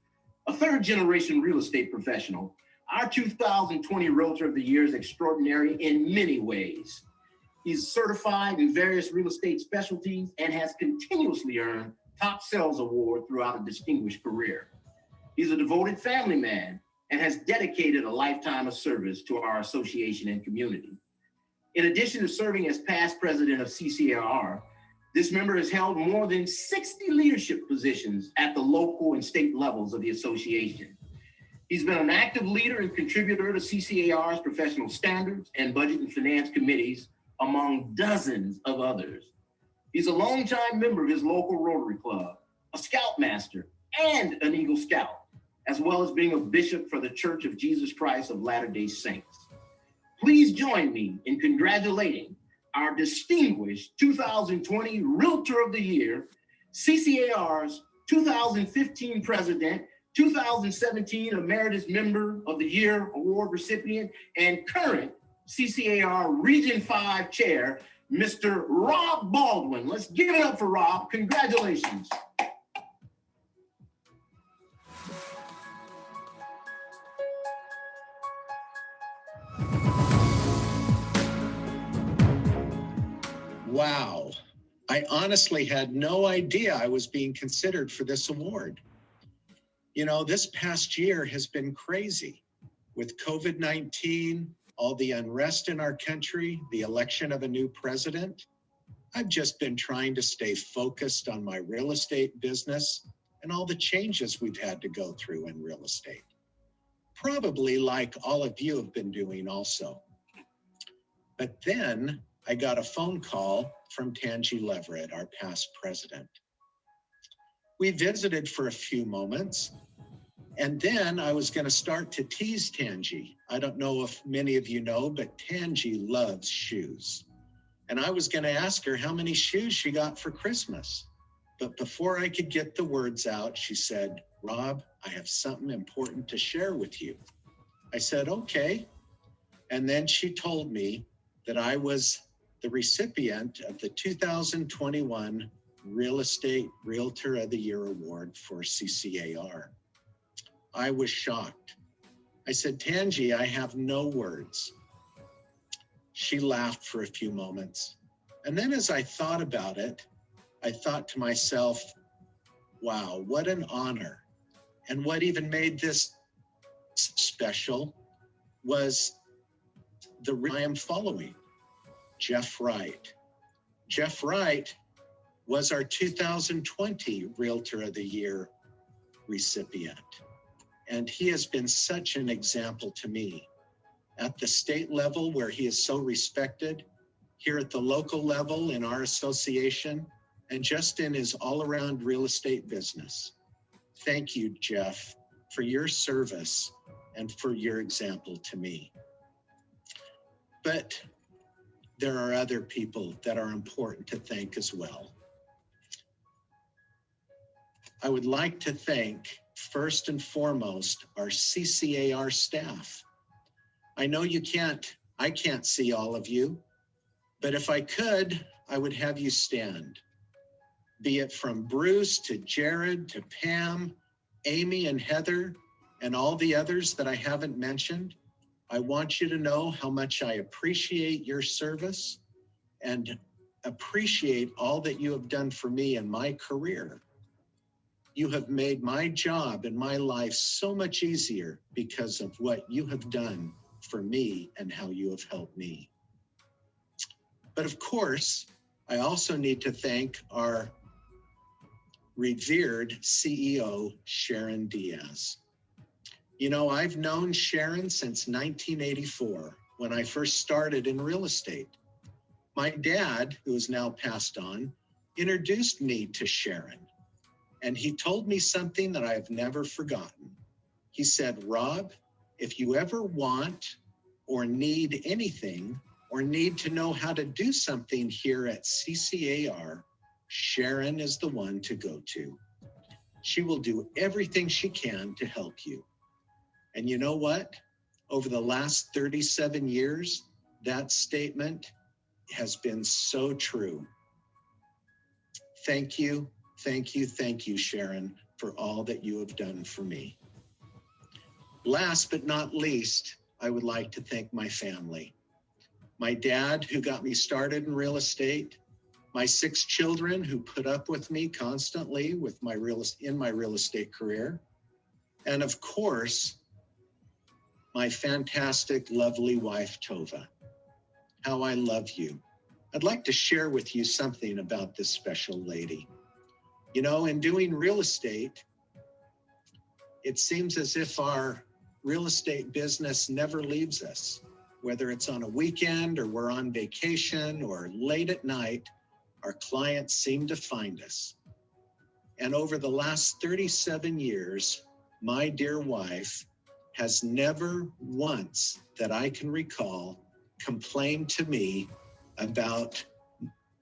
A third-generation real estate professional, our 2020 Realtor of the Year is extraordinary in many ways. He's certified in various real estate specialties and has continuously earned top sales award throughout a distinguished career. He's a devoted family man and has dedicated a lifetime of service to our association and community. In addition to serving as past president of CCAR, this member has held more than 60 leadership positions at the local and state levels of the association. He's been an active leader and contributor to CCAR's professional standards and budget and finance committees, among dozens of others. He's a longtime member of his local Rotary Club, a Scoutmaster, and an Eagle Scout, as well as being a bishop for the Church of Jesus Christ of Latter-day Saints. Please join me in congratulating our distinguished 2020 Realtor of the Year, CCAR's 2015 President, 2017 Emeritus Member of the Year Award recipient, and current CCAR Region 5 Chair, Mr. Rob Baldwin. Let's give it up for Rob. Congratulations. Wow, I honestly had no idea I was being considered for this award. You know, this past year has been crazy with COVID-19, all the unrest in our country, the election of a new president. I've just been trying to stay focused on my real estate business and all the changes we've had to go through in real estate. Probably like all of you have been doing also. But then I got a phone call from Tangi Leverett, our past president. We visited for a few moments, and then I was going to start to tease Tangi. I don't know if many of you know, but Tangi loves shoes. And I was going to ask her how many shoes she got for Christmas. But before I could get the words out, she said, "Rob, I have something important to share with you." I said, "Okay." And then she told me that I was the recipient of the 2021 Real Estate Realtor of the Year Award for CCAR. I was shocked. I said, "Tangi, I have no words." She laughed for a few moments. And then as I thought about it, I thought to myself, wow, what an honor. And what even made this special was the I am following, Jeff Wright. Jeff Wright was our 2020 Realtor of the Year recipient. And he has been such an example to me at the state level where he is so respected, here at the local level in our association, and just in his all-around real estate business. Thank you, Jeff, for your service and for your example to me. But there are other people that are important to thank as well. I would like to thank, first and foremost, our CCAR staff. I know I can't see all of you, but if I could, I would have you stand. Be it from Bruce to Jared to Pam, Amy and Heather, and all the others that I haven't mentioned, I want you to know how much I appreciate your service and appreciate all that you have done for me in my career. You have made my job and my life so much easier because of what you have done for me and how you have helped me. But of course, I also need to thank our revered CEO, Sharon Diaz. You know, I've known Sharon since 1984 when I first started in real estate. My dad, who is now passed on, introduced me to Sharon. And he told me something that I have never forgotten. He said, "Rob, if you ever want or need anything or need to know how to do something here at CCAR, Sharon is the one to go to. She will do everything she can to help you." And you know what? Over the last 37 years, that statement has been so true. Thank you, thank you, thank you, Sharon, for all that you have done for me. Last but not least, I would like to thank my family. My dad, who got me started in real estate, my 6 children who put up with me constantly with my real estate career, and of course, my fantastic, lovely wife, Tova. How I love you. I'd like to share with you something about this special lady. You know, in doing real estate, it seems as if our real estate business never leaves us, whether it's on a weekend or we're on vacation or late at night, our clients seem to find us. And over the last 37 years, my dear wife has never once that I can recall complained to me about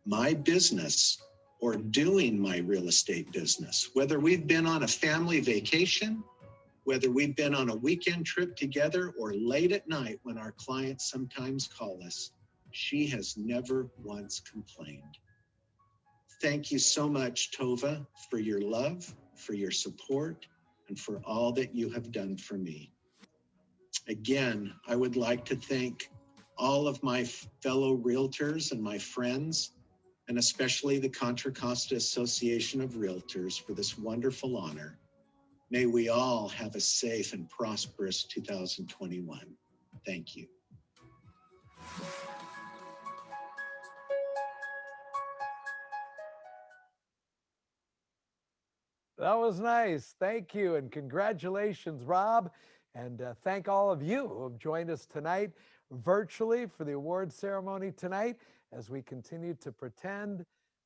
my business or doing my real estate business. Whether we've been on a family vacation, whether we've been on a weekend trip together, or late at night when our clients sometimes call us, she has never once complained. Thank you so much, Tova, for your love, for your support, and for all that you have done for me. Again, I would like to thank all of my fellow realtors and my friends, and especially the Contra Costa Association of Realtors for this wonderful honor. May we all have a safe and prosperous 2021. Thank you. That was nice. Thank you. And congratulations, Rob. And thank all of you who have joined us tonight virtually for the award ceremony tonight as we continue to pretend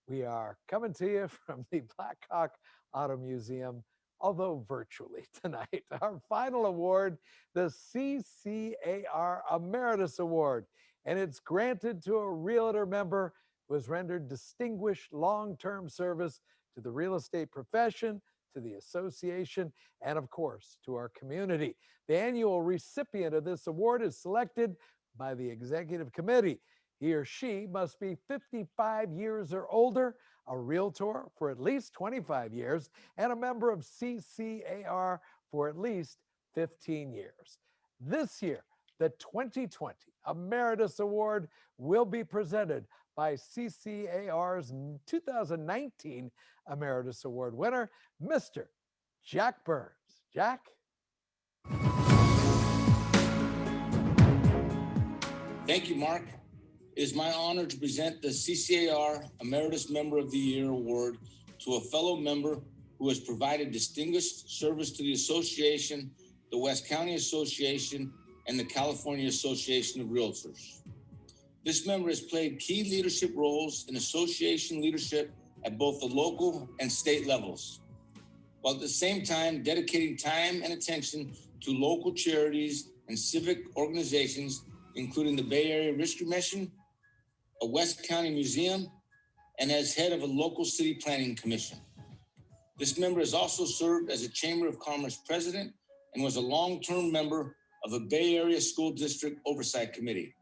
we are coming to you from the Black Hawk Auto Museum, although virtually tonight. Our final award, the CCAR Emeritus Award, and it's granted to a realtor member who has rendered distinguished long-term service to the real estate profession, to the association, and of course, to our community. The annual recipient of this award is selected by the executive committee. He or she must be 55 years or older, a realtor for at least 25 years, and a member of CCAR for at least 15 years. This year, the 2020 Emeritus Award will be presented by CCAR's 2019 Emeritus Award winner, Mr. Jack Burns. Jack? Thank you, Mark. It is my honor to present the CCAR Emeritus Member of the Year Award to a fellow member who has provided distinguished service to the association, the West County Association, and the California Association of Realtors. This member has played key leadership roles in association leadership at both the local and state levels, while at the same time dedicating time and attention to local charities and civic organizations, including the Bay Area Rescue Mission, a West County museum, and as head of a local city planning commission. This member has also served as a Chamber of Commerce president and was a long-term member of a Bay Area School District Oversight Committee.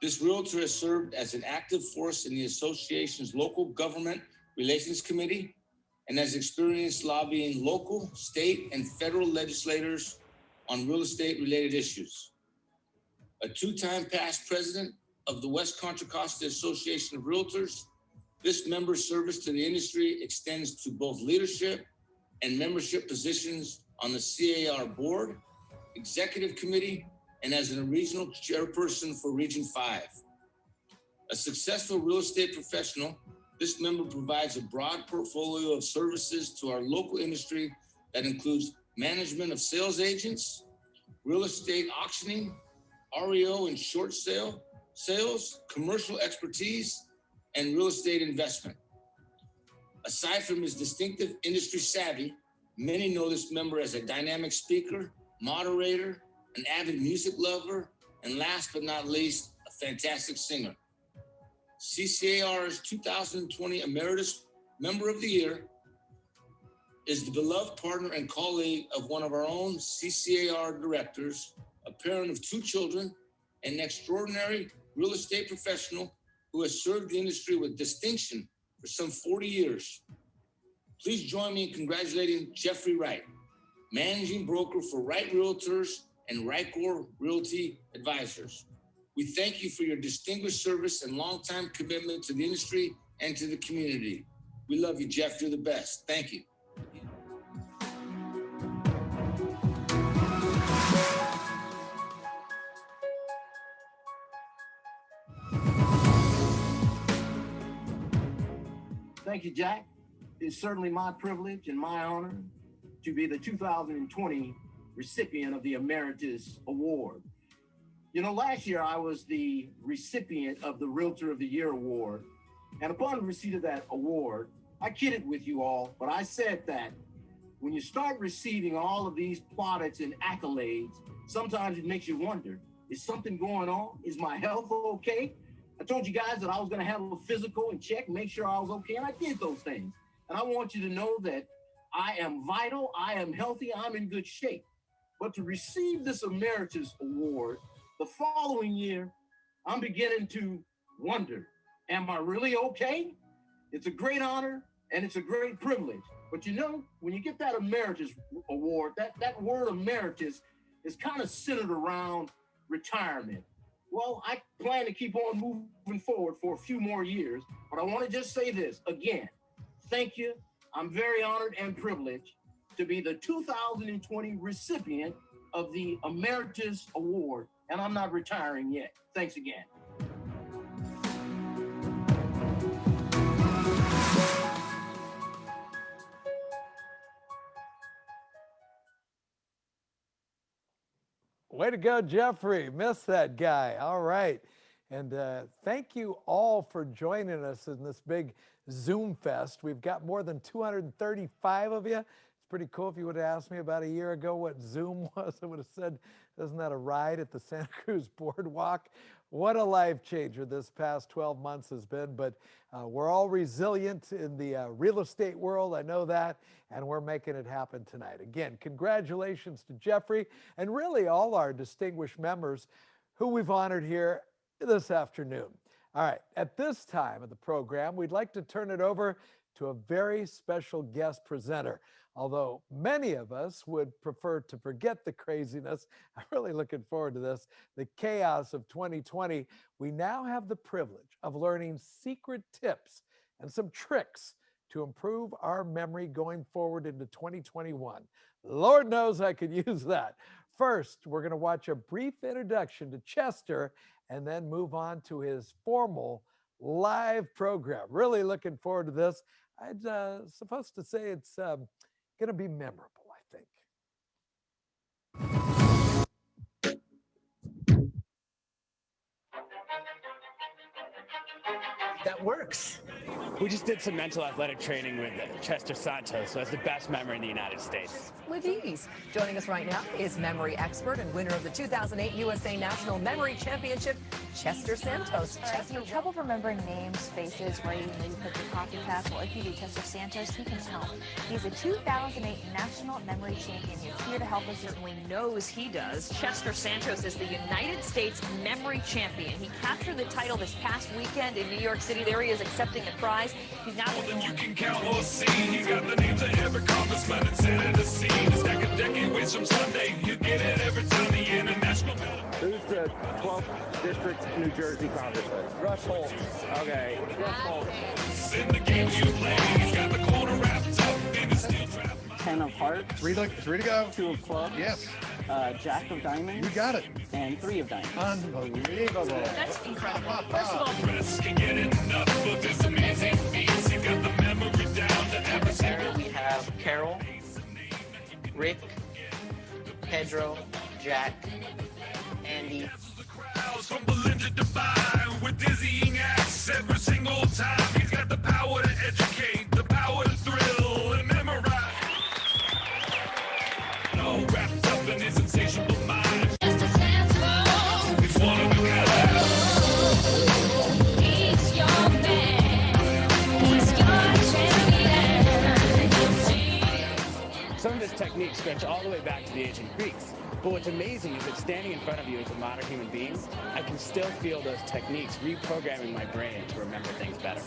This realtor has served as an active force in the association's local government relations committee and has experienced lobbying local, state, and federal legislators on real estate related issues. A 2-time past president of the West Contra Costa Association of Realtors, this member's service to the industry extends to both leadership and membership positions on the CAR board, executive committee, and as a regional chairperson for Region 5. A successful real estate professional, this member provides a broad portfolio of services to our local industry that includes management of sales agents, real estate auctioning, REO and short sales, commercial expertise, and real estate investment. Aside from his distinctive industry savvy, many know this member as a dynamic speaker, moderator, an avid music lover, and last but not least, a fantastic singer. CCAR's 2020 Emeritus Member of the Year is the beloved partner and colleague of one of our own CCAR directors, a parent of 2 children, and an extraordinary real estate professional who has served the industry with distinction for some 40 years. Please join me in congratulating Jeffrey Wright, Managing Broker for Wright Realtors and Rycor Realty Advisors. We thank you for your distinguished service and longtime commitment to the industry and to the community. We love you, Jeff. You're the best. Thank you. Thank you, Jack. It's certainly my privilege and my honor to be the 2020 recipient of the Emeritus Award. You know, last year I was the recipient of the Realtor of the Year Award. And upon receipt of that award, I kidded with you all, but I said that when you start receiving all of these plaudits and accolades, sometimes it makes you wonder, is something going on? Is my health okay? I told you guys that I was gonna have a physical and check, make sure I was okay, and I did those things. And I want you to know that I am vital, I am healthy, I'm in good shape. But to receive this Emeritus Award, the following year, I'm beginning to wonder, am I really okay? It's a great honor and it's a great privilege. But you know, when you get that Emeritus Award, that word emeritus is kind of centered around retirement. Well, I plan to keep on moving forward for a few more years, but I want to just say this again. Thank you. I'm very honored and privileged to be the 2020 recipient of the Emeritus Award, and I'm not retiring yet. Thanks again. Way to go, Jeffrey. Missed that guy. All right. And thank you all for joining us in this big Zoom fest. We've got more than 235 of you. It's pretty cool. If you would have asked me about a year ago what Zoom was, I would have said, isn't that a ride at the Santa Cruz Boardwalk? What a life changer this past 12 months has been. But we're all resilient in the real estate world. I know that. And we're making it happen tonight. Again, congratulations to Jeffrey and really all our distinguished members who we've honored here this afternoon. All right, at this time of the program, we'd like to turn it over to a very special guest presenter. Although many of us would prefer to forget the craziness, I'm really looking forward to this, the chaos of 2020, we now have the privilege of learning secret tips and some tricks to improve our memory going forward into 2021. Lord knows I could use that. First, we're going to watch a brief introduction to Chester and then move on to his formal live program. Really looking forward to this. I'd supposed to say it's going to be memorable, I think. That works. We just did some mental athletic training with Chester Santos, so that's the best memory in the United States. With ease. Joining us right now is memory expert and winner of the 2008 USA National Memory Championship, Chester Santos. All right, if you have trouble remembering names, faces, where you maybe put your coffee cup, well, if you do Chester Santos, he can help. He's a 2008 National Memory Champion. He's here to help us. Certainly knows he does. Chester Santos is the United States Memory Champion. He captured the title this past weekend in New York City. There he is accepting the prize. He's now you can count or see. He got the names of every congressman and senator seen. Stack a decade ways from Sunday. You get it every time the international. Who's the 12th District New Jersey congressman? Rush Holt. Okay. Rush Holt. In the games you play, he's got the corner wrapped up in his steel trap. 10 of hearts. Three to go. 2 of clubs. Yes. Jack of diamonds. You got it. And 3 of diamonds. Unbelievable. That's incredible. First of all, can get enough of this amazing feats. He got the memory down to every single. We have Carol, Rick, Pedro, Jack, Andy. From Berlin to Dubai with dizzying acts every single time. He's got the power to educate, the power to thrill and memorize. No, wrapped up in his insatiable mind. He's one of a kind. He's your man. He's your champion. Some of his techniques stretch all the way back to the ancient Greeks. But what's amazing is that standing in front of you as a modern human being, I can still feel those techniques reprogramming my brain to remember things better.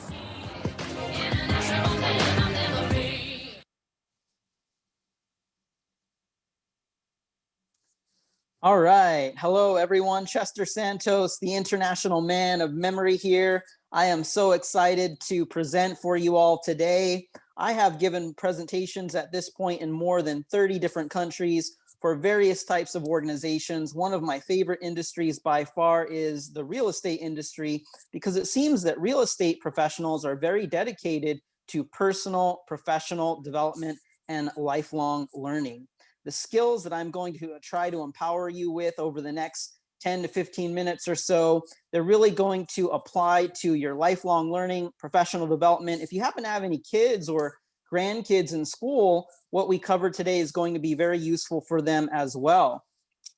All right. Hello, everyone. Chester Santos, the International Man of Memory here. I am so excited to present for you all today. I have given presentations at this point in more than 30 different countries for various types of organizations. One of my favorite industries by far is the real estate industry, because it seems that real estate professionals are very dedicated to personal, professional development and lifelong learning. The skills that I'm going to try to empower you with over the next 10 to 15 minutes or so, they're really going to apply to your lifelong learning, professional development. If you happen to have any kids or grandkids in school, what we covered today is going to be very useful for them as well.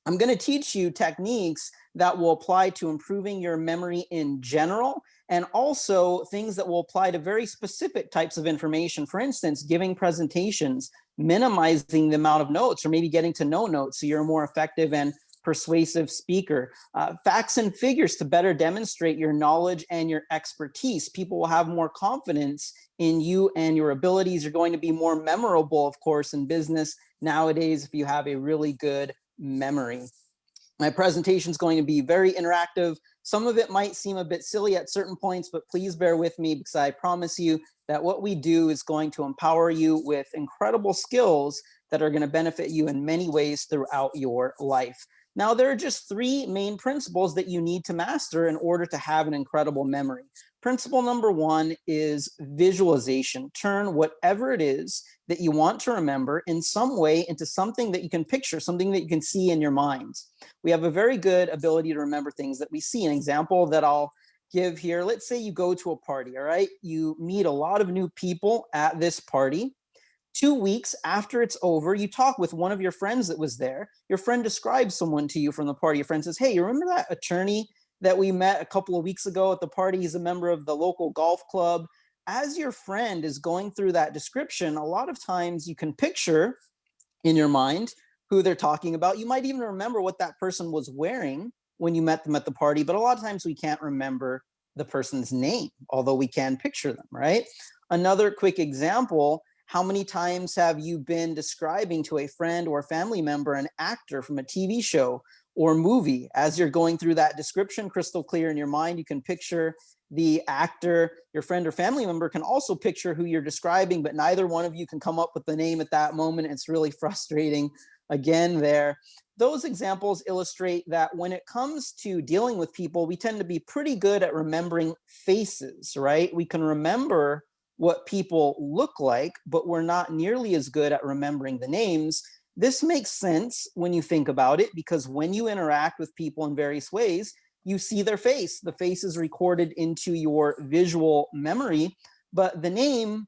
I'm going to teach you techniques that will apply to improving your memory in general, and also things that will apply to very specific types of information. For instance, giving presentations, minimizing the amount of notes, or maybe getting to no notes so you're a more effective and persuasive speaker. Facts and figures to better demonstrate your knowledge and your expertise. People will have more confidence in you and your abilities. You're going to be more memorable, of course, in business nowadays if you have a really good memory. My presentation is going to be very interactive. Some of it might seem a bit silly at certain points, but please bear with me, because I promise you that what we do is going to empower you with incredible skills that are going to benefit you in many ways throughout your life. Now, there are just three main principles that you need to master in order to have an incredible memory. Principle number one is visualization. Turn whatever it is that you want to remember in some way into something that you can picture, something that you can see in your mind. We have a very good ability to remember things that we see. An example that I'll give here, let's say you go to a party, all right? You meet a lot of new people at this party. 2 weeks after it's over, you talk with one of your friends that was there. Your friend describes someone to you from the party. Your friend says, hey, you remember that attorney that we met a couple of weeks ago at the party? He's a member of the local golf club. As your friend is going through that description, a lot of times you can picture in your mind who they're talking about. You might even remember what that person was wearing when you met them at the party, but a lot of times we can't remember the person's name, although we can picture them, right? Another quick example, how many times have you been describing to a friend or family member an actor from a TV show or movie? As you're going through that description, crystal clear in your mind, you can picture the actor. Your friend or family member can also picture who you're describing, but neither one of you can come up with the name at that moment. It's really frustrating again there. Those examples illustrate that when it comes to dealing with people, we tend to be pretty good at remembering faces, right? We can remember what people look like, but we're not nearly as good at remembering the names. This makes sense when you think about it, because when you interact with people in various ways, you see their face. The face is recorded into your visual memory, but the name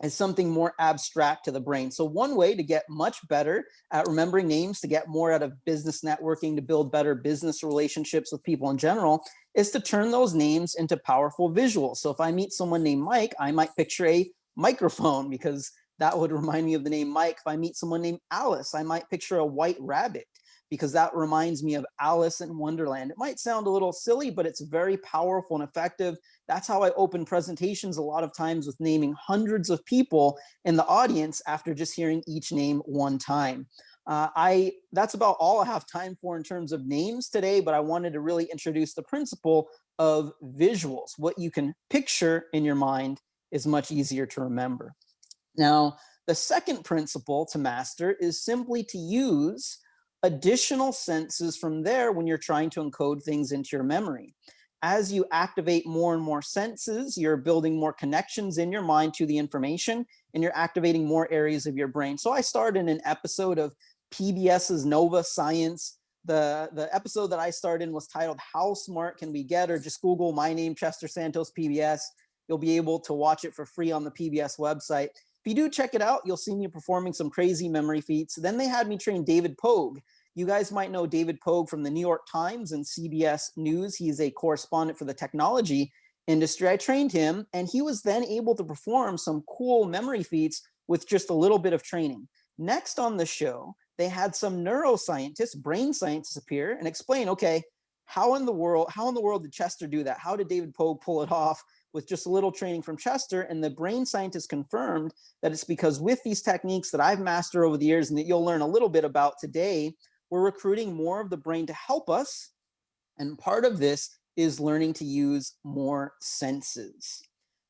is something more abstract to the brain. So one way to get much better at remembering names, to get more out of business networking, to build better business relationships with people in general, is to turn those names into powerful visuals. So if I meet someone named Mike, I might picture a microphone, because that would remind me of the name Mike. If I meet someone named Alice, I might picture a white rabbit, because that reminds me of Alice in Wonderland. It might sound a little silly, but it's very powerful and effective. That's how I open presentations a lot of times, with naming hundreds of people in the audience after just hearing each name one time. That's about all I have time for in terms of names today, but I wanted to really introduce the principle of visuals. What you can picture in your mind is much easier to remember. Now, the second principle to master is simply to use additional senses from there when you're trying to encode things into your memory. As you activate more and more senses, you're building more connections in your mind to the information, and you're activating more areas of your brain. So I started in an episode of PBS's Nova Science. The episode that I started in was titled How Smart Can We Get? Or just Google my name, Chester Santos PBS. You'll be able to watch it for free on the PBS website. If you do check it out, you'll see me performing some crazy memory feats. Then they had me train David Pogue. You guys might know David Pogue from the New York Times and CBS News. He's a correspondent for the technology industry. I trained him, and he was then able to perform some cool memory feats with just a little bit of training. Next on the show, they had some neuroscientists, brain scientists appear and explain, okay, how in the world did Chester do that? How did David Pogue pull it off with just a little training from Chester? And the brain scientists confirmed that it's because with these techniques that I've mastered over the years and that you'll learn a little bit about today, we're recruiting more of the brain to help us. And part of this is learning to use more senses.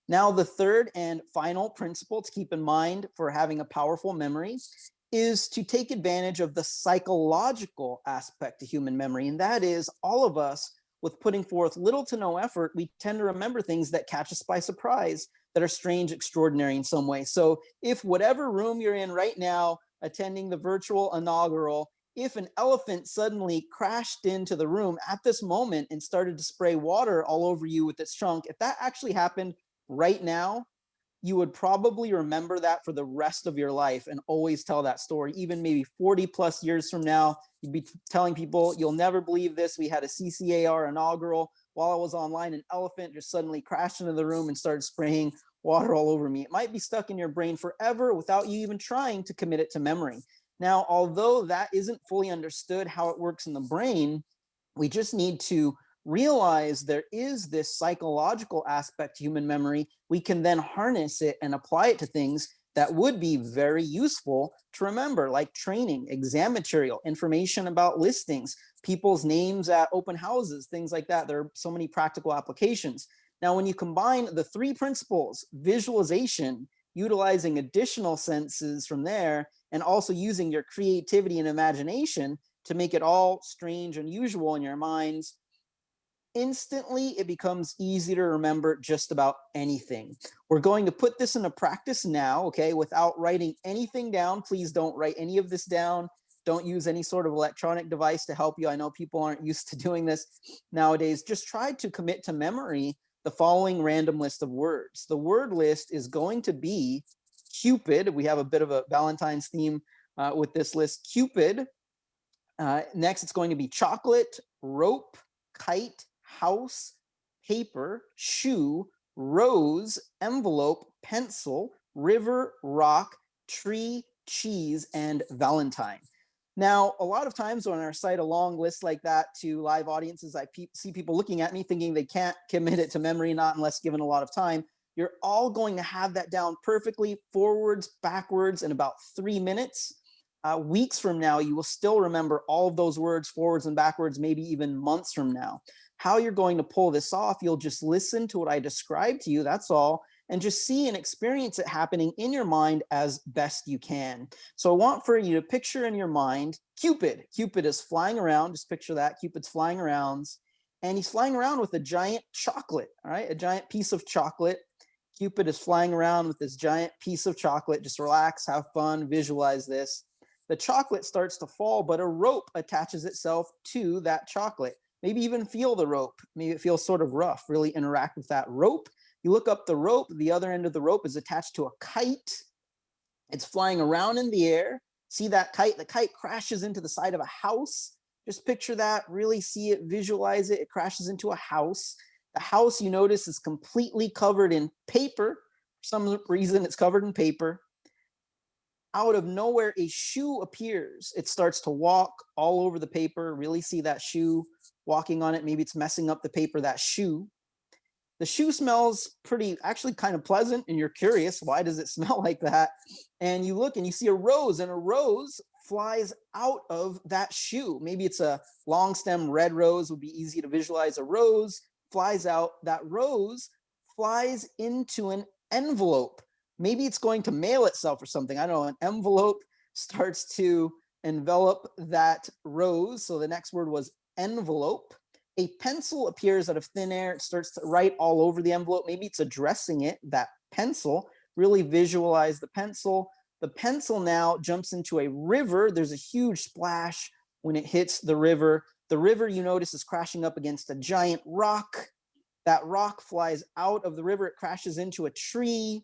Now, the third and final principle to keep in mind for having a powerful memory is to take advantage of the psychological aspect to human memory. And that is, all of us, with putting forth little to no effort, we tend to remember things that catch us by surprise, that are strange, extraordinary in some way. So if whatever room you're in right now, attending the virtual inaugural, if an elephant suddenly crashed into the room at this moment and started to spray water all over you with its trunk, if that actually happened right now, you would probably remember that for the rest of your life and always tell that story. Even maybe 40 plus years from now, you'd be telling people, you'll never believe this. We had a CCAR inaugural. While I was online, an elephant just suddenly crashed into the room and started spraying water all over me. It might be stuck in your brain forever without you even trying to commit it to memory. Now, although that isn't fully understood how it works in the brain, we just need to realize there is this psychological aspect to human memory. We can then harness it and apply it to things that would be very useful to remember, like training, exam material, information about listings, people's names at open houses, things like that. There are so many practical applications. Now, when you combine the three principles, visualization, utilizing additional senses from there, and also using your creativity and imagination to make it all strange and unusual in your minds, instantly it becomes easy to remember just about anything. We're going to put this into practice now, okay, without writing anything down. Please don't write any of this down. Don't use any sort of electronic device to help you. I know people aren't used to doing this nowadays. Just try to commit to memory the following random list of words. The word list is going to be Cupid. We have a bit of a Valentine's theme with this list. Cupid. Next, it's going to be chocolate, rope, kite, house, paper, shoe, rose, envelope, pencil, river, rock, tree, cheese, and Valentine. Now, a lot of times when I recite a long list like that to live audiences, I see people looking at me thinking they can't commit it to memory, not unless given a lot of time. You're all going to have that down perfectly, forwards, backwards, in about 3 minutes. Weeks from now, you will still remember all of those words forwards and backwards, maybe even months from now. How you're going to pull this off, you'll just listen to what I described to you, that's all, and just see and experience it happening in your mind as best you can. So I want for you to picture in your mind Cupid. Cupid is flying around, just picture that, Cupid's flying around, and he's flying around with a giant chocolate, all right, a giant piece of chocolate. Cupid is flying around with this giant piece of chocolate. Just relax, have fun, visualize this. The chocolate starts to fall, but a rope attaches itself to that chocolate. Maybe even feel the rope. Maybe it feels sort of rough. Really interact with that rope. You look up the rope. The other end of the rope is attached to a kite. It's flying around in the air. See that kite? The kite crashes into the side of a house. Just picture that. Really see it, visualize it. It crashes into a house. The house, you notice, is completely covered in paper. For some reason, it's covered in paper. Out of nowhere, a shoe appears. It starts to walk all over the paper. Really see that shoe walking on it. Maybe it's messing up the paper, that shoe. The shoe smells pretty, actually kind of pleasant, and you're curious, why does it smell like that? And you look and you see a rose, and a rose flies out of that shoe. Maybe it's a long stem red rose, would be easy to visualize. A rose flies out. That rose flies into an envelope. Maybe it's going to mail itself or something. I don't know, an envelope starts to envelop that rose. So the next word was envelope. A pencil appears out of thin air. It starts to write all over the envelope. Maybe it's addressing it, that pencil. Really visualize the pencil. The pencil now jumps into a river. There's a huge splash when it hits the river. The river, you notice, is crashing up against a giant rock. That rock flies out of the river. It crashes into a tree.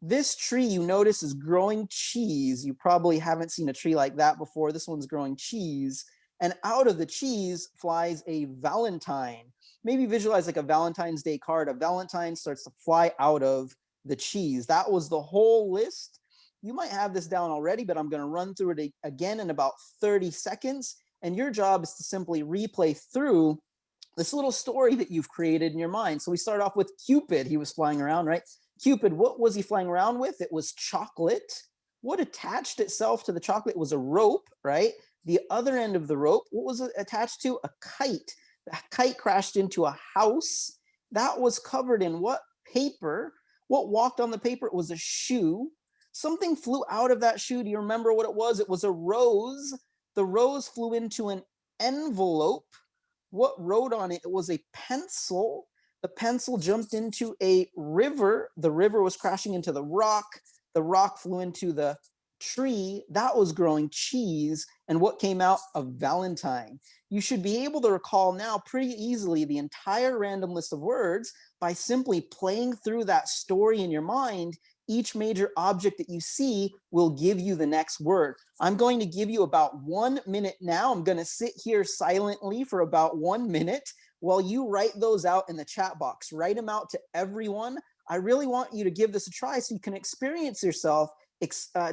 This tree, you notice, is growing cheese. You probably haven't seen a tree like that before. This one's growing cheese. And out of the cheese flies a Valentine. Maybe visualize like a Valentine's Day card. A Valentine starts to fly out of the cheese. That was the whole list. You might have this down already, but I'm going to run through it again in about 30 seconds. And your job is to simply replay through this little story that you've created in your mind. So we start off with Cupid. He was flying around, right? Cupid, what was he flying around with? It was chocolate. What attached itself to the chocolate was a rope, right? The other end of the rope, what was it attached to? A kite. The kite crashed into a house. That was covered in what paper? What walked on the paper? It was a shoe. Something flew out of that shoe. Do you remember what it was? It was a rose. The rose flew into an envelope. What wrote on it? It was a pencil. The pencil jumped into a river. The river was crashing into the rock. The rock flew into the tree. That was growing cheese. And what came out? A Valentine. You should be able to recall now pretty easily the entire random list of words by simply playing through that story in your mind. Each major object that you see will give you the next word. I'm going to give you about 1 minute now. I'm going to sit here silently for about 1 minute while you write those out in the chat box. Write them out to everyone. I really want you to give this a try so you can experience yourself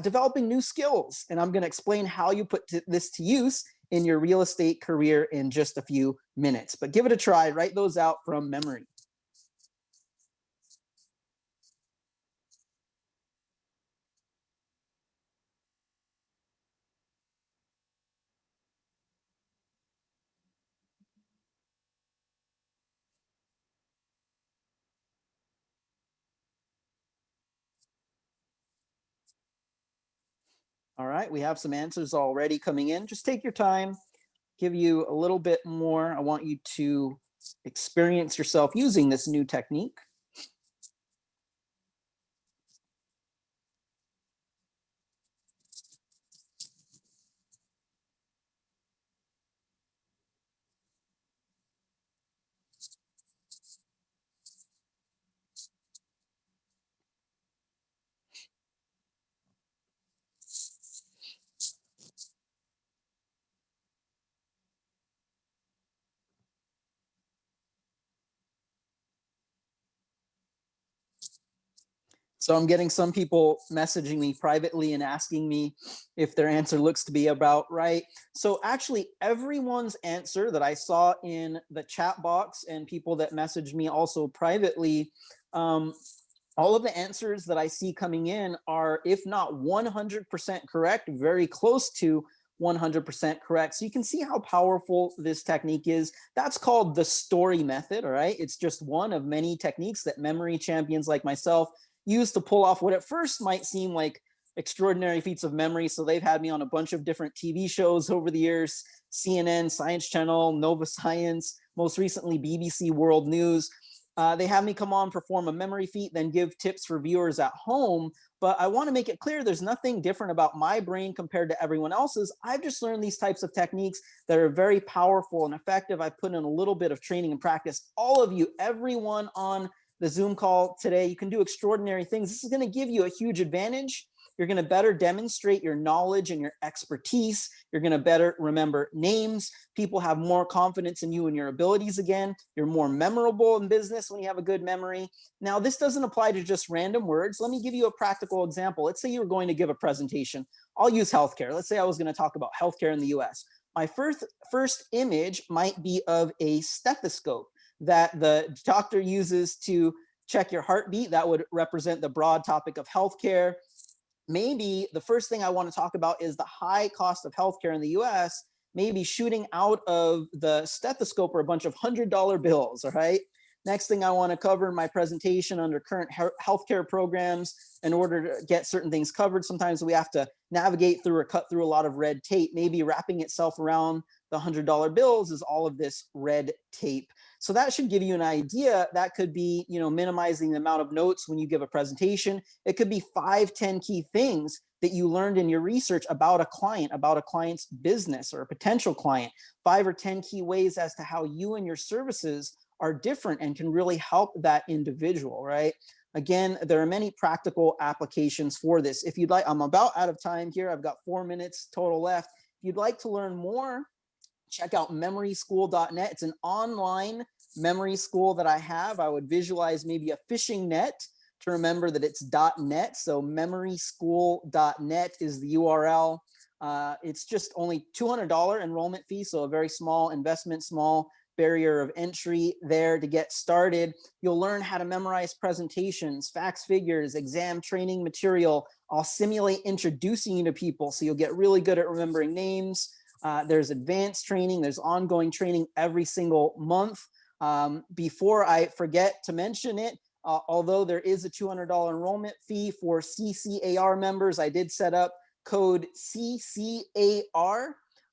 developing new skills. And I'm going to explain how you put this to use in your real estate career in just a few minutes. But give it a try. Write those out from memory. All right, we have some answers already coming in. Just take your time, give you a little bit more. I want you to experience yourself using this new technique. So I'm getting some people messaging me privately and asking me if their answer looks to be about right. So actually everyone's answer that I saw in the chat box and people that messaged me also privately, all of the answers that I see coming in are, if not 100% correct, very close to 100% correct. So you can see how powerful this technique is. That's called the story method, all right? It's just one of many techniques that memory champions like myself use to pull off what at first might seem like extraordinary feats of memory. So they've had me on a bunch of different TV shows over the years, CNN, Science Channel, Nova Science, most recently BBC World News. They have me come on, perform a memory feat, then give tips for viewers at home. But I want to make it clear there's nothing different about my brain compared to everyone else's. I've just learned these types of techniques that are very powerful and effective. I've put in a little bit of training and practice. All of you, everyone on the Zoom call today, you can do extraordinary things. This is going to give you a huge advantage. You're going to better demonstrate your knowledge and your expertise. You're going to better remember names. People have more confidence in you and your abilities again. You're more memorable in business when you have a good memory. Now, this doesn't apply to just random words. Let me give you a practical example. Let's say you were going to give a presentation. I'll use healthcare. Let's say I was going to talk about healthcare in the US. My first image might be of a stethoscope that the doctor uses to check your heartbeat. That would represent the broad topic of healthcare. Maybe the first thing I want to talk about is the high cost of healthcare in the US. Maybe shooting out of the stethoscope are a bunch of $100 bills, all right? Next thing I want to cover in my presentation under current healthcare programs. In order to get certain things covered, sometimes we have to navigate through or cut through a lot of red tape. Maybe wrapping itself around the $100 bills is all of this red tape. So that should give you an idea. That could be, minimizing the amount of notes when you give a presentation. It could be 5-10 key things that you learned in your research about a client, about a client's business or a potential client. 5 or 10 key ways as to how you and your services are different and can really help that individual, right? Again, there are many practical applications for this. If you'd like, I'm about out of time here. I've got 4 minutes total left. If you'd like to learn more, check out memoryschool.net. It's an online memory school that I have. I would visualize maybe a fishing net to remember that it's .net. So memoryschool.net is the URL. It's just only $200 enrollment fee, so a very small investment, small barrier of entry there to get started. You'll learn how to memorize presentations, facts, figures, exam training material. I'll simulate introducing you to people, so you'll get really good at remembering names. There's advanced training, there's ongoing training every single month. Before I forget to mention it, although there is a $200 enrollment fee for CCAR members, I did set up code CCAR.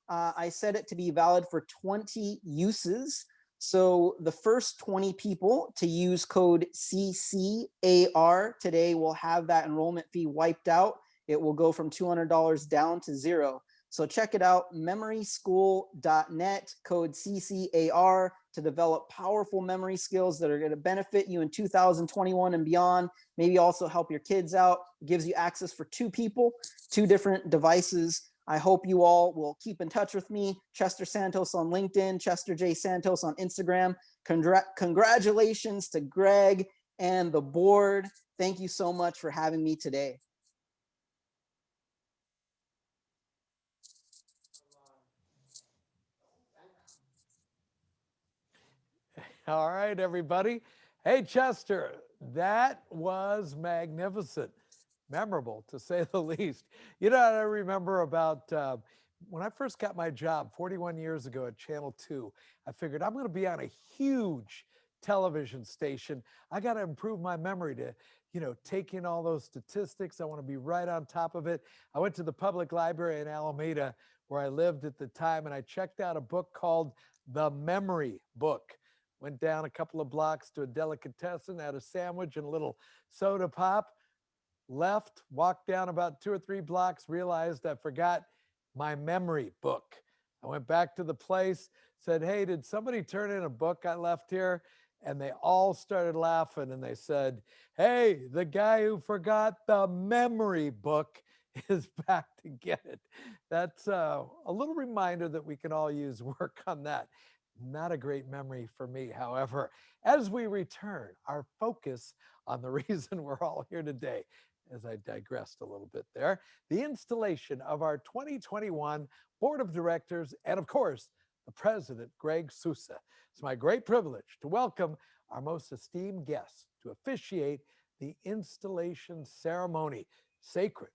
I set it to be valid for 20 uses. So the first 20 people to use code CCAR today will have that enrollment fee wiped out. It will go from $200 down to $0. So check it out, memoryschool.net, code CCAR, to develop powerful memory skills that are going to benefit you in 2021 and beyond. Maybe also help your kids out. It gives you access for 2 people, 2 different devices. I hope you all will keep in touch with me. Chester Santos on LinkedIn, Chester J. Santos on Instagram. Congratulations to Greg and the board. Thank you so much for having me today. All right, everybody. Hey, Chester, that was magnificent. Memorable, to say the least. You know, I remember about when I first got my job 41 years ago at Channel 2, I figured I'm going to be on a huge television station. I got to improve my memory to, you know, take in all those statistics. I want to be right on top of it. I went to the public library in Alameda where I lived at the time, and I checked out a book called The Memory Book. Went down a couple of blocks to a delicatessen, had a sandwich and a little soda pop. Left, walked down about 2 or 3 blocks, realized I forgot my memory book. I went back to the place, said, hey, did somebody turn in a book I left here? And they all started laughing and they said, hey, the guy who forgot the memory book is back to get it. That's a little reminder that we can all use work on that. Not a great memory for me, however. As we return our focus on the reason we're all here today, as I digressed a little bit there, the installation of our 2021 Board of Directors, and of course, the President, Greg Sousa. It's my great privilege to welcome our most esteemed guests to officiate the installation ceremony. Sacred.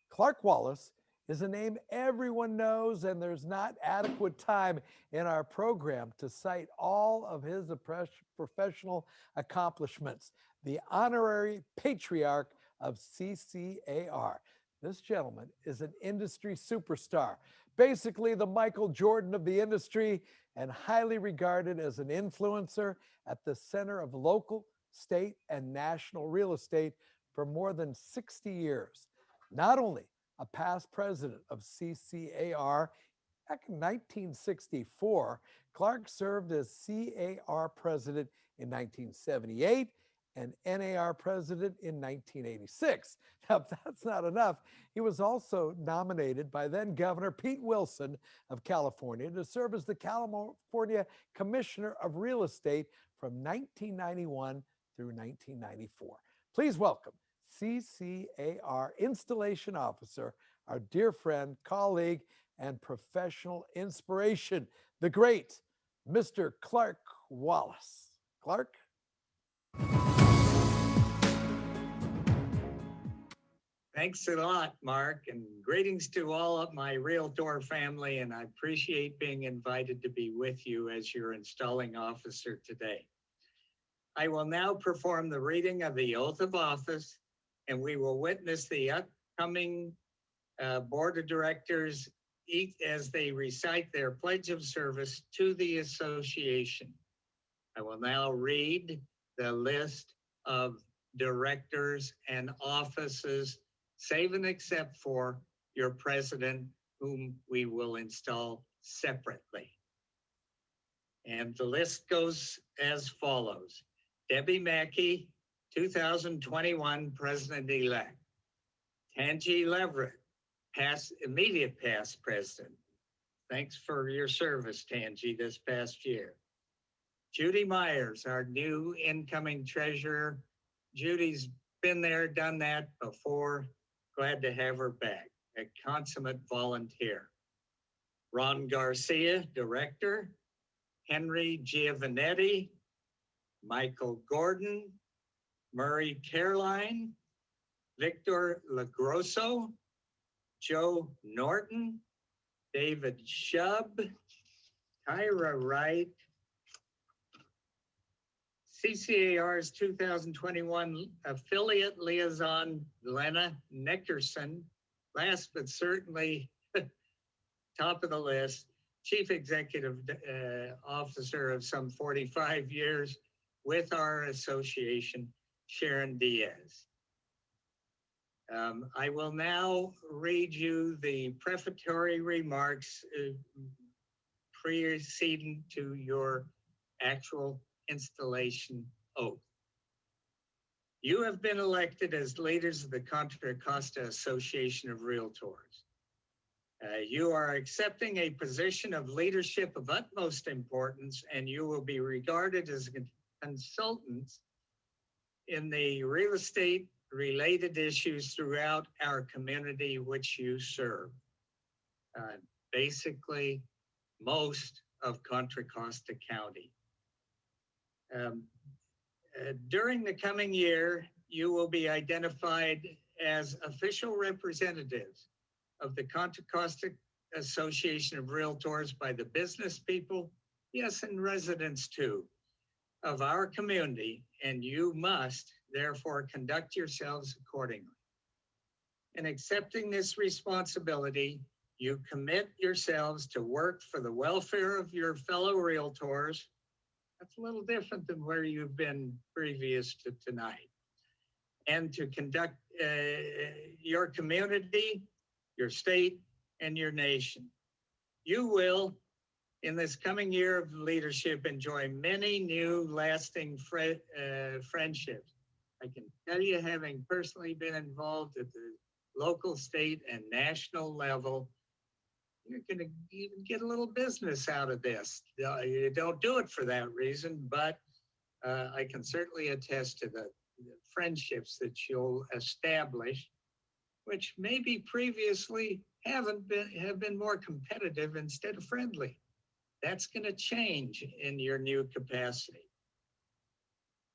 Clark Wallace is a name everyone knows, and there's not adequate time in our program to cite all of his professional accomplishments. The honorary patriarch of CCAR. This gentleman is an industry superstar, basically the Michael Jordan of the industry, and highly regarded as an influencer at the center of local, state, and national real estate for more than 60 years. Not only a past president of CCAR, back in 1964, Clark served as CAR president in 1978 and NAR president in 1986. Now, if that's not enough, he was also nominated by then Governor Pete Wilson of California to serve as the California Commissioner of Real Estate from 1991 through 1994. Please welcome CCAR Installation Officer, our dear friend, colleague, and professional inspiration, the great Mr. Clark Wallace. Clark? Thanks a lot, Mark, and greetings to all of my Realtor family, and I appreciate being invited to be with you as your installing officer today. I will now perform the reading of the oath of office, and we will witness the upcoming Board of Directors as they recite their pledge of service to the association. I will now read the list of directors and offices, save and except for your president, whom we will install separately. And the list goes as follows. Debbie Mackey, 2021 President-elect. Tangi Leverett, immediate past president. Thanks for your service, Tangi, this past year. Judy Myers, our new incoming treasurer. Judy's been there, done that before. Glad to have her back, a consummate volunteer. Ron Garcia, director. Henry Giovanetti, Michael Gordon, Murray Caroline, Victor Lagrosso, Joe Norton, David Shub, Tyra Wright, CCAR's 2021 affiliate liaison, Lena Nickerson. Last but certainly top of the list, Chief Executive Officer of some 45 years with our association, Sharon Diaz. I will now read you the prefatory remarks preceding to your actual installation oath. You have been elected as leaders of the Contra Costa Association of Realtors. You are accepting a position of leadership of utmost importance, and you will be regarded as consultants in the real estate related issues throughout our community which you serve. Basically, most of Contra Costa County. During the coming year, you will be identified as official representatives of the Contra Costa Association of Realtors by the business people, yes, and residents too, of our community, and you must therefore conduct yourselves accordingly. In accepting this responsibility, you commit yourselves to work for the welfare of your fellow realtors. That's a little different than where you've been previous to tonight. And to conduct your community, your state, and your nation. You will, in this coming year of leadership, enjoy many new lasting friendships. I can tell you, having personally been involved at the local, state, and national level, you're going to even get a little business out of this. You don't do it for that reason, but I can certainly attest to the friendships that you'll establish, which maybe previously have been more competitive instead of friendly. That's going to change in your new capacity.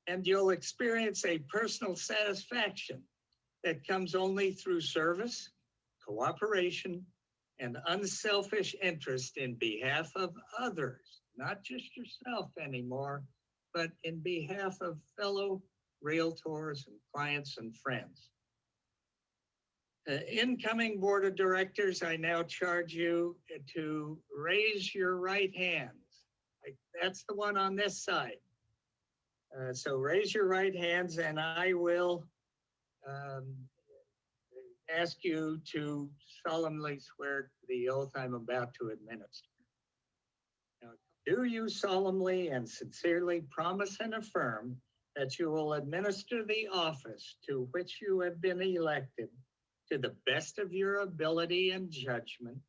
And you'll experience a personal satisfaction that comes only through service, cooperation, and unselfish interest in behalf of others, not just yourself anymore, but in behalf of fellow realtors and clients and friends. Incoming board of directors, I now charge you to raise your right hands. That's the one on this side. So raise your right hands, and I will ask you to solemnly swear the oath I'm about to administer. Now, do you solemnly and sincerely promise and affirm that you will administer the office to which you have been elected to the best of your ability and judgment,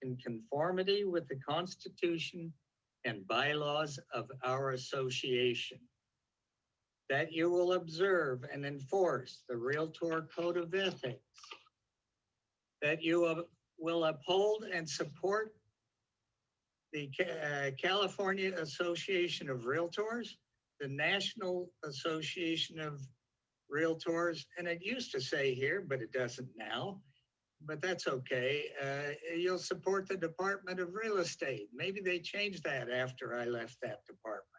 in conformity with the Constitution and bylaws of our association? That you will observe and enforce the Realtor Code of Ethics? That you will uphold and support the California Association of Realtors, the National Association of Realtors, and it used to say here, but it doesn't now, but that's okay. You'll support the Department of Real Estate. Maybe they changed that after I left that department.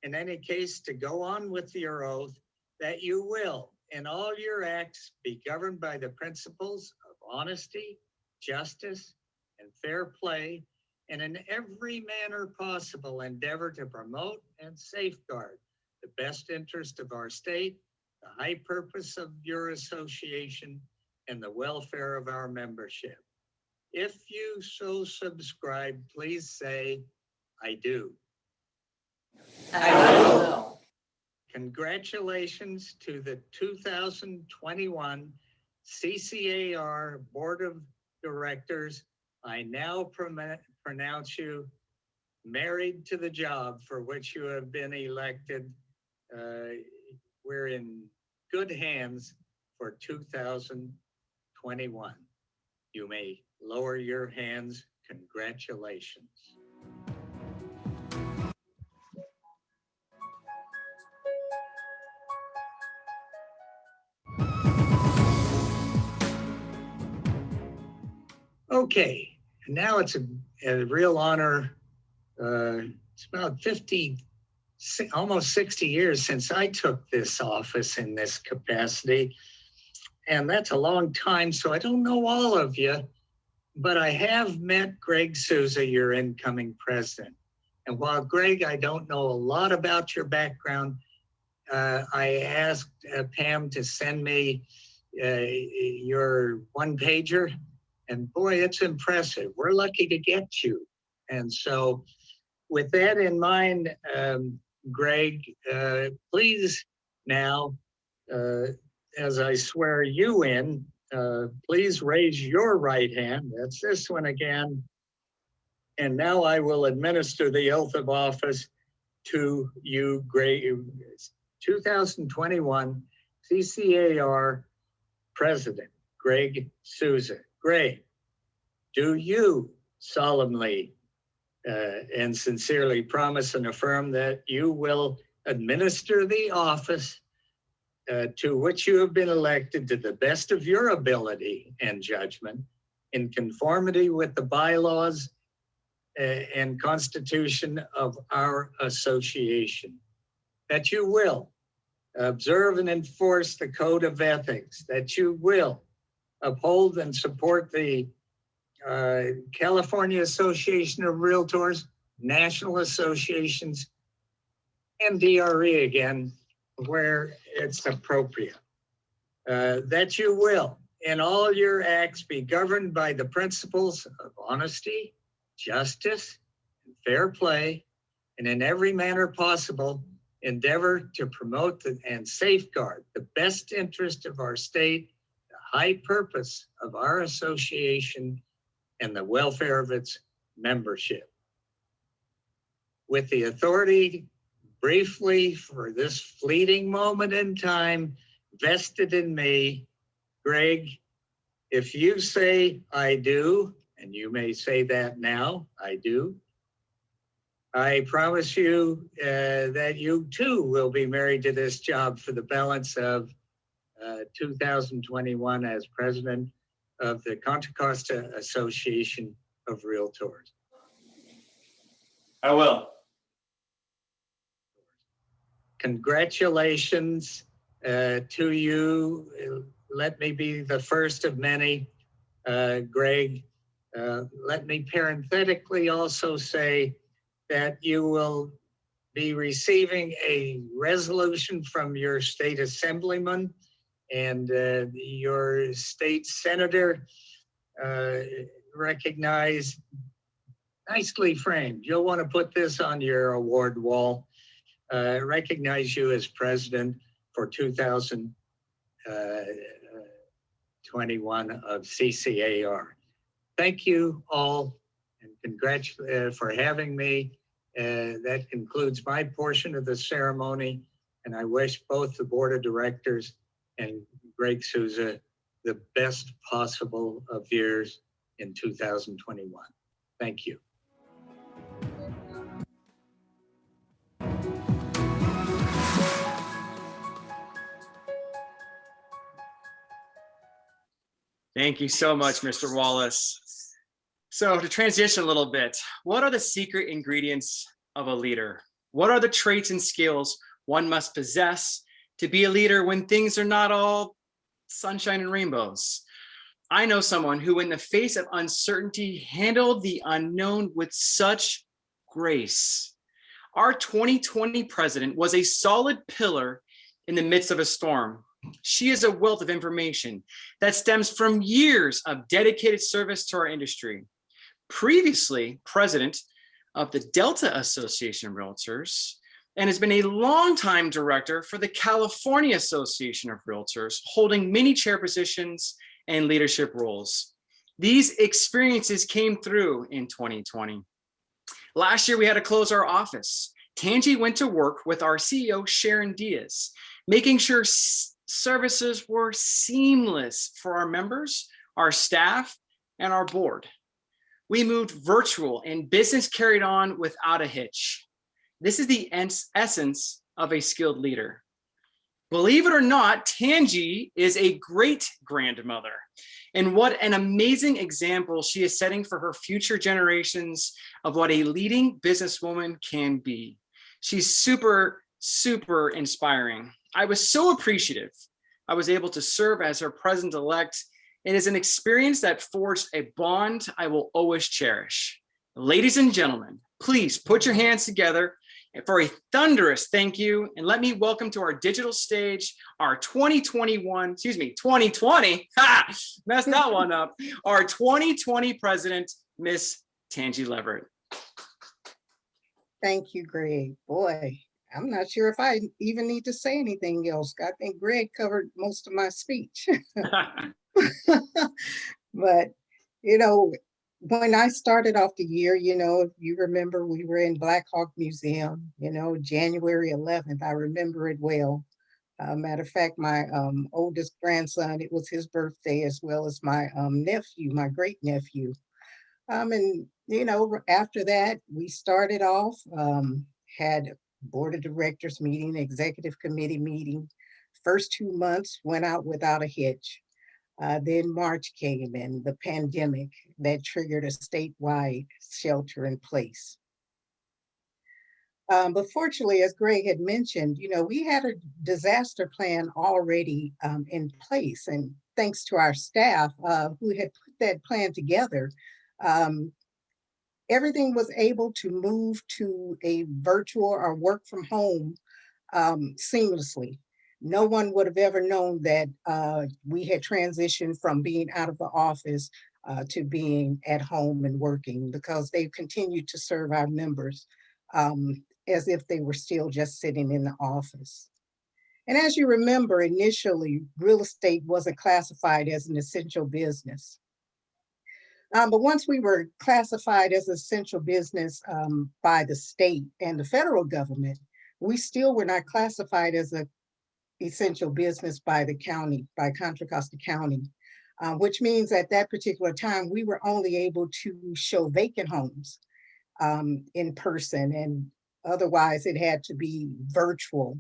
In any case, to go on with your oath, that you will, in all your acts, be governed by the principles of honesty, justice, and fair play, and in every manner possible endeavor to promote and safeguard the best interest of our state, the high purpose of your association, and the welfare of our membership. If you so subscribe, please say, I do. I will. Congratulations to the 2021 CCAR Board of Directors. I now pronounce you married to the job for which you have been elected. We're in good hands for 2021. You may lower your hands. Congratulations. Okay, now it's a real honor. It's about 50, almost 60 years since I took this office in this capacity. And that's a long time, so I don't know all of you, but I have met Greg Souza, your incoming president. And while Greg, I don't know a lot about your background, I asked Pam to send me your one-pager, and boy, it's impressive. We're lucky to get you. And so with that in mind, Greg, please now, as I swear you in, please raise your right hand. That's this one again. And now I will administer the oath of office to you, Greg. 2021 CCAR President, Greg Souza. Greg, do you solemnly and sincerely promise and affirm that you will administer the office to which you have been elected to the best of your ability and judgment in conformity with the bylaws and constitution of our association? That you will observe and enforce the code of ethics, that you will uphold and support the California Association of Realtors, national associations, and DRE again, where it's appropriate. That you will, in all your acts, be governed by the principles of honesty, justice, and fair play, and in every manner possible, endeavor to promote and safeguard the best interest of our state, the high purpose of our association, and the welfare of its membership. With the authority briefly for this fleeting moment in time vested in me, Greg, if you say I do, and you may say that now, I do, I promise you that you too will be married to this job for the balance of 2021 as president of the Contra Costa Association of Realtors. I will. Congratulations to you. Let me be the first of many, Greg. Let me parenthetically also say that you will be receiving a resolution from your state assemblyman and your state senator recognized, nicely framed. You'll want to put this on your award wall. Recognize you as president for 2021 of CCAR. Thank you all, and congratulations for having me. That concludes my portion of the ceremony, and I wish both the board of directors and Greg Souza the best possible of years in 2021. Thank you. Thank you so much, Mr. Wallace. So to transition a little bit, what are the secret ingredients of a leader? What are the traits and skills one must possess to be a leader when things are not all sunshine and rainbows? I know someone who, in the face of uncertainty, handled the unknown with such grace. Our 2020 president was a solid pillar in the midst of a storm. She is a wealth of information that stems from years of dedicated service to our industry. Previously president of the Delta Association of Realtors, and has been a longtime director for the California Association of Realtors, holding many chair positions and leadership roles. These experiences came through in 2020. Last year, we had to close our office. Tangi went to work with our CEO, Sharon Diaz, making sure services were seamless for our members, our staff, and our board. We moved virtual and business carried on without a hitch. This is the essence of a skilled leader. Believe it or not, Tangi is a great grandmother, And what an amazing example she is setting for her future generations of what a leading businesswoman can be. She's super, super inspiring. I was so appreciative I was able to serve as her president-elect. It is an experience that forged a bond I will always cherish. Ladies and gentlemen, please put your hands together for a thunderous thank you, and let me welcome to our digital stage our 2020, messed that one up, our 2020 president, Miss Tangi Leverett. Thank you, Greg. Boy, I'm not sure if I even need to say anything else. I think Greg covered most of my speech. But, you know, when I started off the year, if you remember, we were in Black Hawk Museum, January 11th. I remember it well. Matter of fact, my oldest grandson, it was his birthday, as well as my nephew, my great nephew. And, after that, we started off, had board of directors meeting, executive committee meeting. First 2 months went out without a hitch. Then March came and the pandemic that triggered a statewide shelter in place. But fortunately, as Greg had mentioned, we had a disaster plan already in place. And thanks to our staff who had put that plan together, everything was able to move to a virtual or work from home seamlessly. No one would have ever known that we had transitioned from being out of the office to being at home and working, because they continued to serve our members as if they were still just sitting in the office. And as you remember, initially, real estate wasn't classified as an essential business. But once we were classified as essential business by the state and the federal government, we still were not classified as an essential business by the county, by Contra Costa County, which means at that particular time, we were only able to show vacant homes in person, and otherwise it had to be virtual.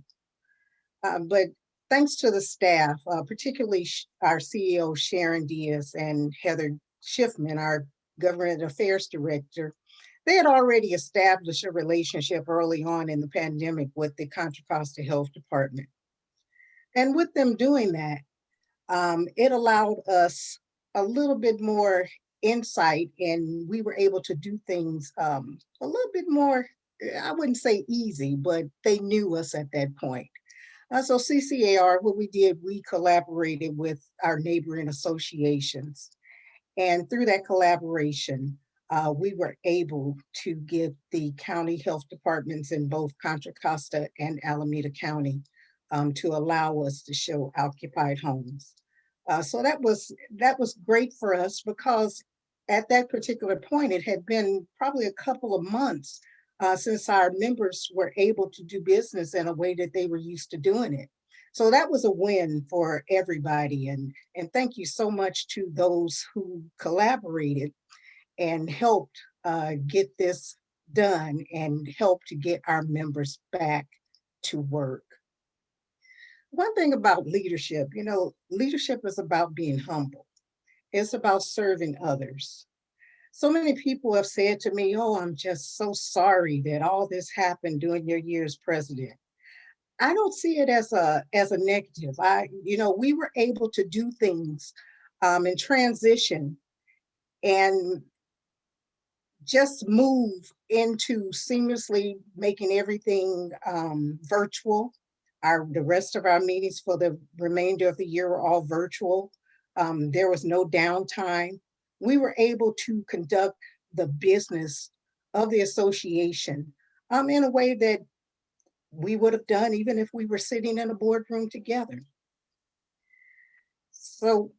But thanks to the staff, particularly our CEO, Sharon Diaz, and Heather Schiffman, our government affairs director, they had already established a relationship early on in the pandemic with the Contra Costa Health Department. And with them doing that, it allowed us a little bit more insight, and we were able to do things a little bit more, I wouldn't say easy, but they knew us at that point. So CCAR, what we did, we collaborated with our neighboring associations. And through that collaboration, we were able to get the county health departments in both Contra Costa and Alameda County to allow us to show occupied homes. So that was great for us, because at that particular point, it had been probably a couple of months since our members were able to do business in a way that they were used to doing it. So that was a win for everybody. And thank you so much to those who collaborated and helped get this done and helped to get our members back to work. One thing about leadership, leadership is about being humble. It's about serving others. So many people have said to me, oh, I'm just so sorry that all this happened during your year as president. I don't see it as a negative. We were able to do things in transition and just move into seamlessly making everything virtual. The rest of our meetings for the remainder of the year were all virtual. There was no downtime. We were able to conduct the business of the association in a way that we would have done even if we were sitting in a boardroom together. So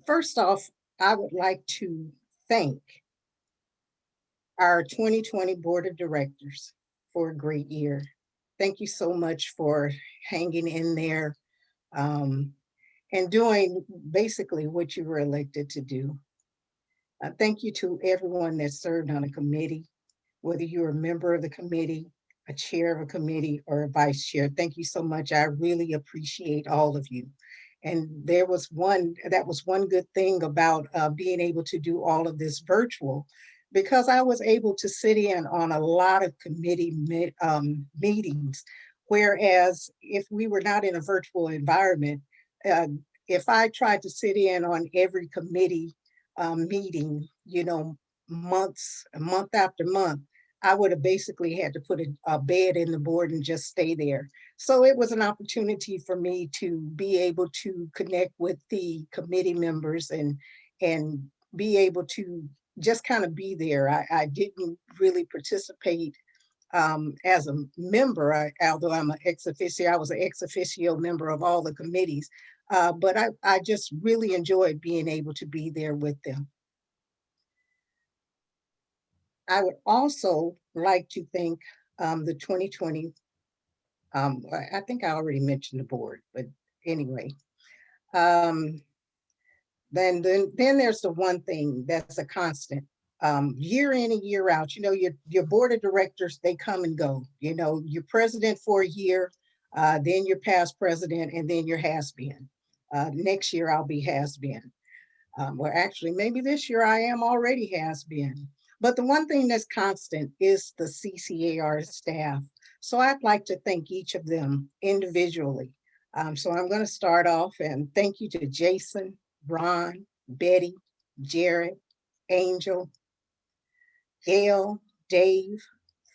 first off, I would like to thank our 2020 Board of Directors for a great year. Thank you so much for hanging in there and doing basically what you were elected to do. Thank you to everyone that served on a committee, whether you're a member of the committee, a chair of a committee, or a vice chair. Thank you so much. I really appreciate all of you. And that was one good thing about being able to do all of this virtual, because I was able to sit in on a lot of committee meetings. Whereas if we were not in a virtual environment, if I tried to sit in on every committee meeting, month after month, I would have basically had to put a bed in the board and just stay there. So it was an opportunity for me to be able to connect with the committee members and be able to just kind of be there. I didn't really participate as a member, although I'm an ex officio, I was an ex officio member of all the committees, but I just really enjoyed being able to be there with them. I would also like to thank the 2020, I think I already mentioned the board, but anyway. Then there's the one thing that's a constant. Year in and year out, your board of directors, they come and go. You're president for a year, then you're past president, and then you're has-been. Next year I'll be has-been. Well, actually, maybe this year I am already has-been. But the one thing that's constant is the CCAR staff. So I'd like to thank each of them individually. So I'm going to start off, and thank you to Jason, Ron, Betty, Jared, Angel, Gail, Dave,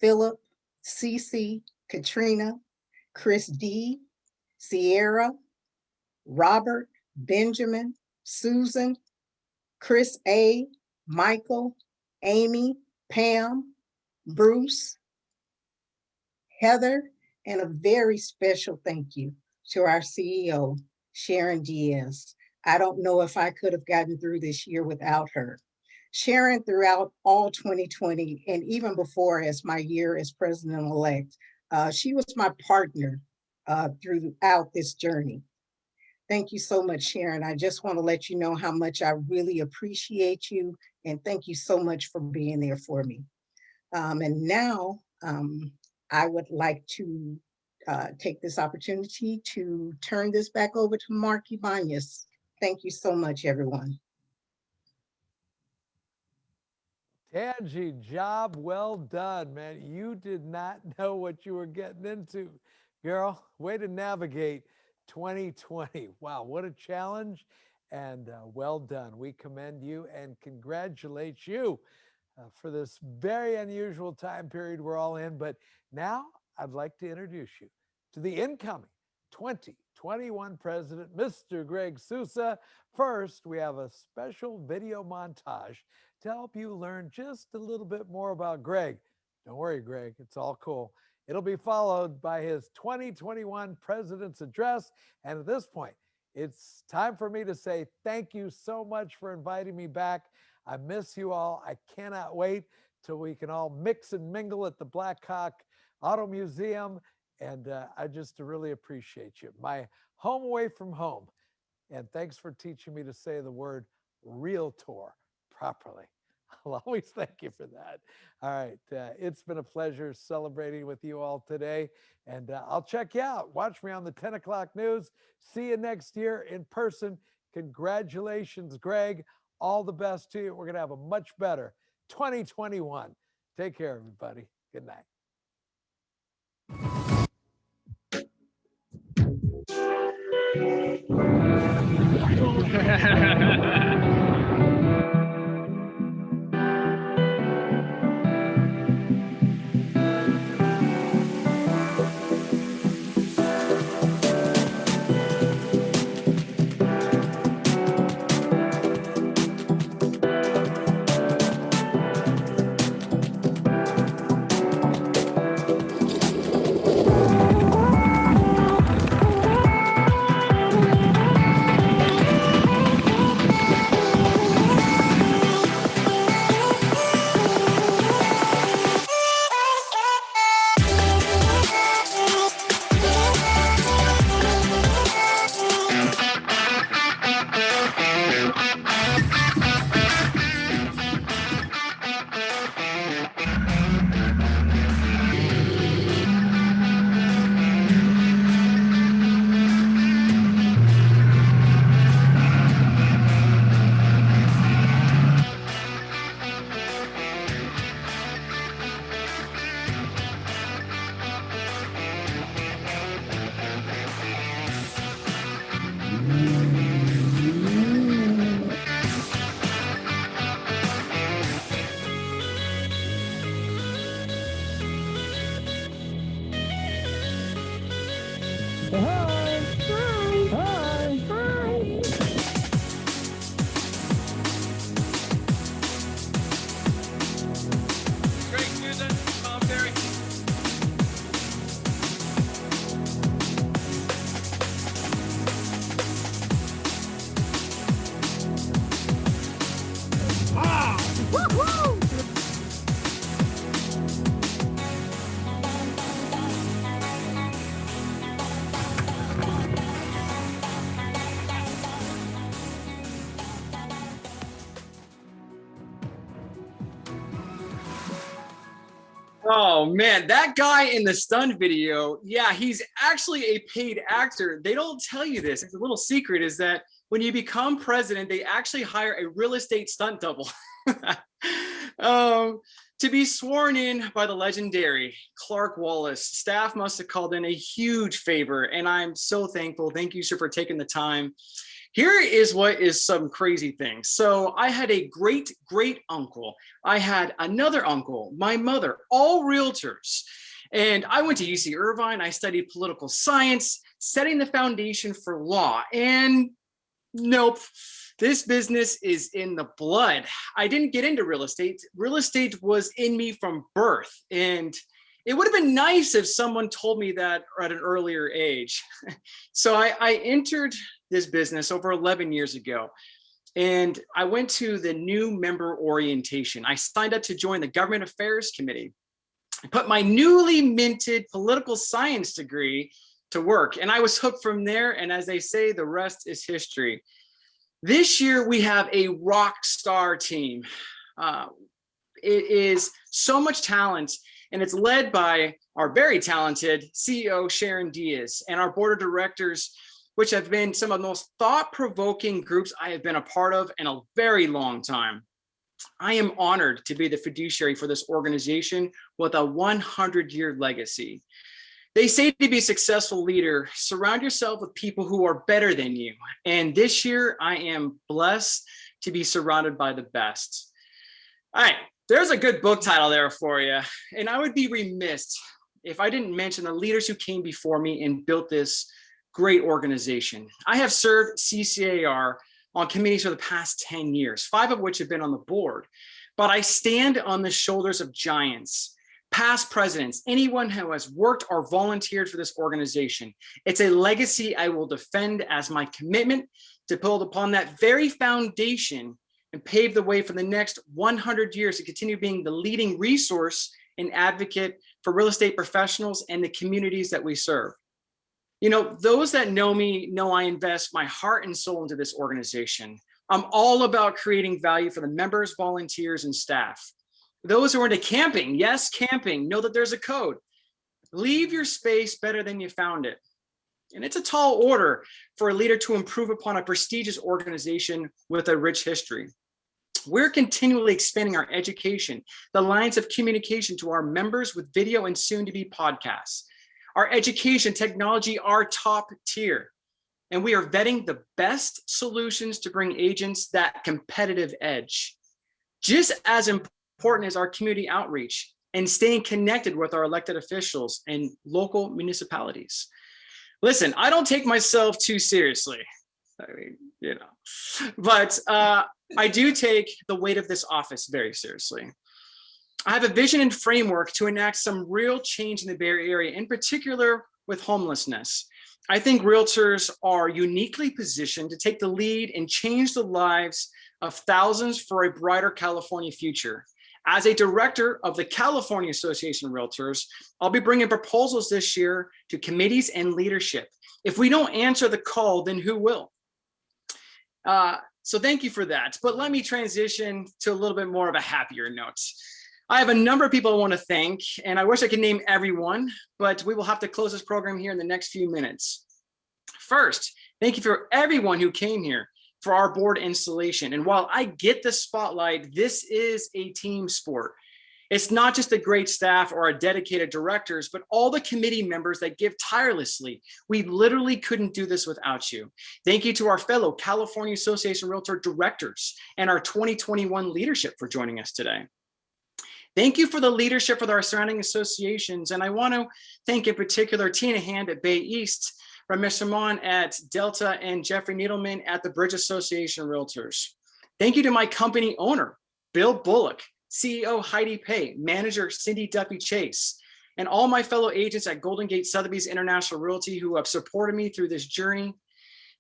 Philip, Cece, Katrina, Chris D, Sierra, Robert, Benjamin, Susan, Chris A, Michael, Amy, Pam, Bruce, Heather, and a very special thank you to our CEO, Sharon Diaz. I don't know if I could have gotten through this year without her. Sharon, throughout all 2020, and even before as my year as president-elect, she was my partner throughout this journey. Thank you so much, Sharon. I just want to let you know how much I really appreciate you, and thank you so much for being there for me. And now I would like to take this opportunity to turn this back over to Mark Ibanez. Thank you so much, everyone. Tangi, job well done, man. You did not know what you were getting into. Girl, way to navigate 2020. Wow, what a challenge, and well done. We commend you and congratulate you for this very unusual time period we're all in. But now I'd like to introduce you to the incoming 2021 president, Mr. Greg Sousa. First, we have a special video montage to help you learn just a little bit more about Greg. Don't worry, Greg, it's all cool. It'll be followed by his 2021 President's Address. And at this point, it's time for me to say thank you so much for inviting me back. I miss you all. I cannot wait till we can all mix and mingle at the Black Hawk Auto Museum. And I just really appreciate you. My home away from home. And thanks for teaching me to say the word realtor properly. I'll always thank you for that. All right. It's been a pleasure celebrating with you all today. And I'll check you out. Watch me on the 10 o'clock news. See you next year in person. Congratulations, Greg. All the best to you. We're going to have a much better 2021. Take care, everybody. Good night. Oh man, that guy in the stunt video, yeah, he's actually a paid actor. They don't tell you this. It's a little secret is that when you become president, they actually hire a real estate stunt double to be sworn in by the legendary Clark Wallace. Staff must have called in a huge favor, and I'm so thankful. Thank you, sir, for taking the time. Here is what is some crazy things. So I had a great uncle. I had another uncle, my mother, all realtors. And I went to UC Irvine. I studied political science, setting the foundation for law. And nope, this business is in the blood. I didn't get into real estate. Real estate was in me from birth. And it would have been nice if someone told me that at an earlier age. So I entered this business over 11 years ago. And I went to the new member orientation. I signed up to join the Government Affairs Committee. I put my newly minted political science degree to work, and I was hooked from there. And as they say, the rest is history. This year, we have a rock star team. It is so much talent, and it's led by our very talented CEO, Sharon Diaz, and our board of directors, which have been some of the most thought-provoking groups I have been a part of in a very long time. I am honored to be the fiduciary for this organization with a 100-year legacy. They say to be a successful leader, surround yourself with people who are better than you. And this year, I am blessed to be surrounded by the best. All right, there's a good book title there for you. And I would be remiss if I didn't mention the leaders who came before me and built this great organization. I have served CCAR on committees for the past 10 years, 5 of which have been on the board. But I stand on the shoulders of giants, past presidents, anyone who has worked or volunteered for this organization. It's a legacy I will defend as my commitment to build upon that very foundation and pave the way for the next 100 years to continue being the leading resource and advocate for real estate professionals and the communities that we serve. You know, those that know me know I invest my heart and soul into this organization. I'm all about creating value for the members, volunteers, and staff. Those who are into camping, yes, camping, know that there's a code. Leave your space better than you found it. And it's a tall order for a leader to improve upon a prestigious organization with a rich history. We're continually expanding our education, the lines of communication to our members with video and soon to be podcasts. Our education technology are top tier, and we are vetting the best solutions to bring agents that competitive edge. Just as important is our community outreach and staying connected with our elected officials and local municipalities. Listen, I don't take myself too seriously. I mean, you know, but I do take the weight of this office very seriously. I have a vision and framework to enact some real change in the Bay Area, in particular with homelessness. I think realtors are uniquely positioned to take the lead and change the lives of thousands for a brighter California future. As a director of the California Association of Realtors, I'll be bringing proposals this year to committees and leadership. If we don't answer the call, then who will? So thank you for that. But let me transition to a little bit more of a happier note. I have a number of people I want to thank, and I wish I could name everyone, but we will have to close this program here in the next few minutes. First, thank you for everyone who came here for our board installation. And while I get the spotlight, this is a team sport. It's not just the great staff or our dedicated directors, but all the committee members that give tirelessly. We literally couldn't do this without you. Thank you to our fellow California Association of Realtor directors and our 2021 leadership for joining us today. Thank you for the leadership with our surrounding associations. And I want to thank in particular Tina Hand at Bay East, Ramesh Saman at Delta, and Jeffrey Needleman at the Bridge Association of Realtors. Thank you to my company owner, Bill Bullock, CEO Heidi Pay, manager Cindy Duffy Chase, and all my fellow agents at Golden Gate Sotheby's International Realty who have supported me through this journey.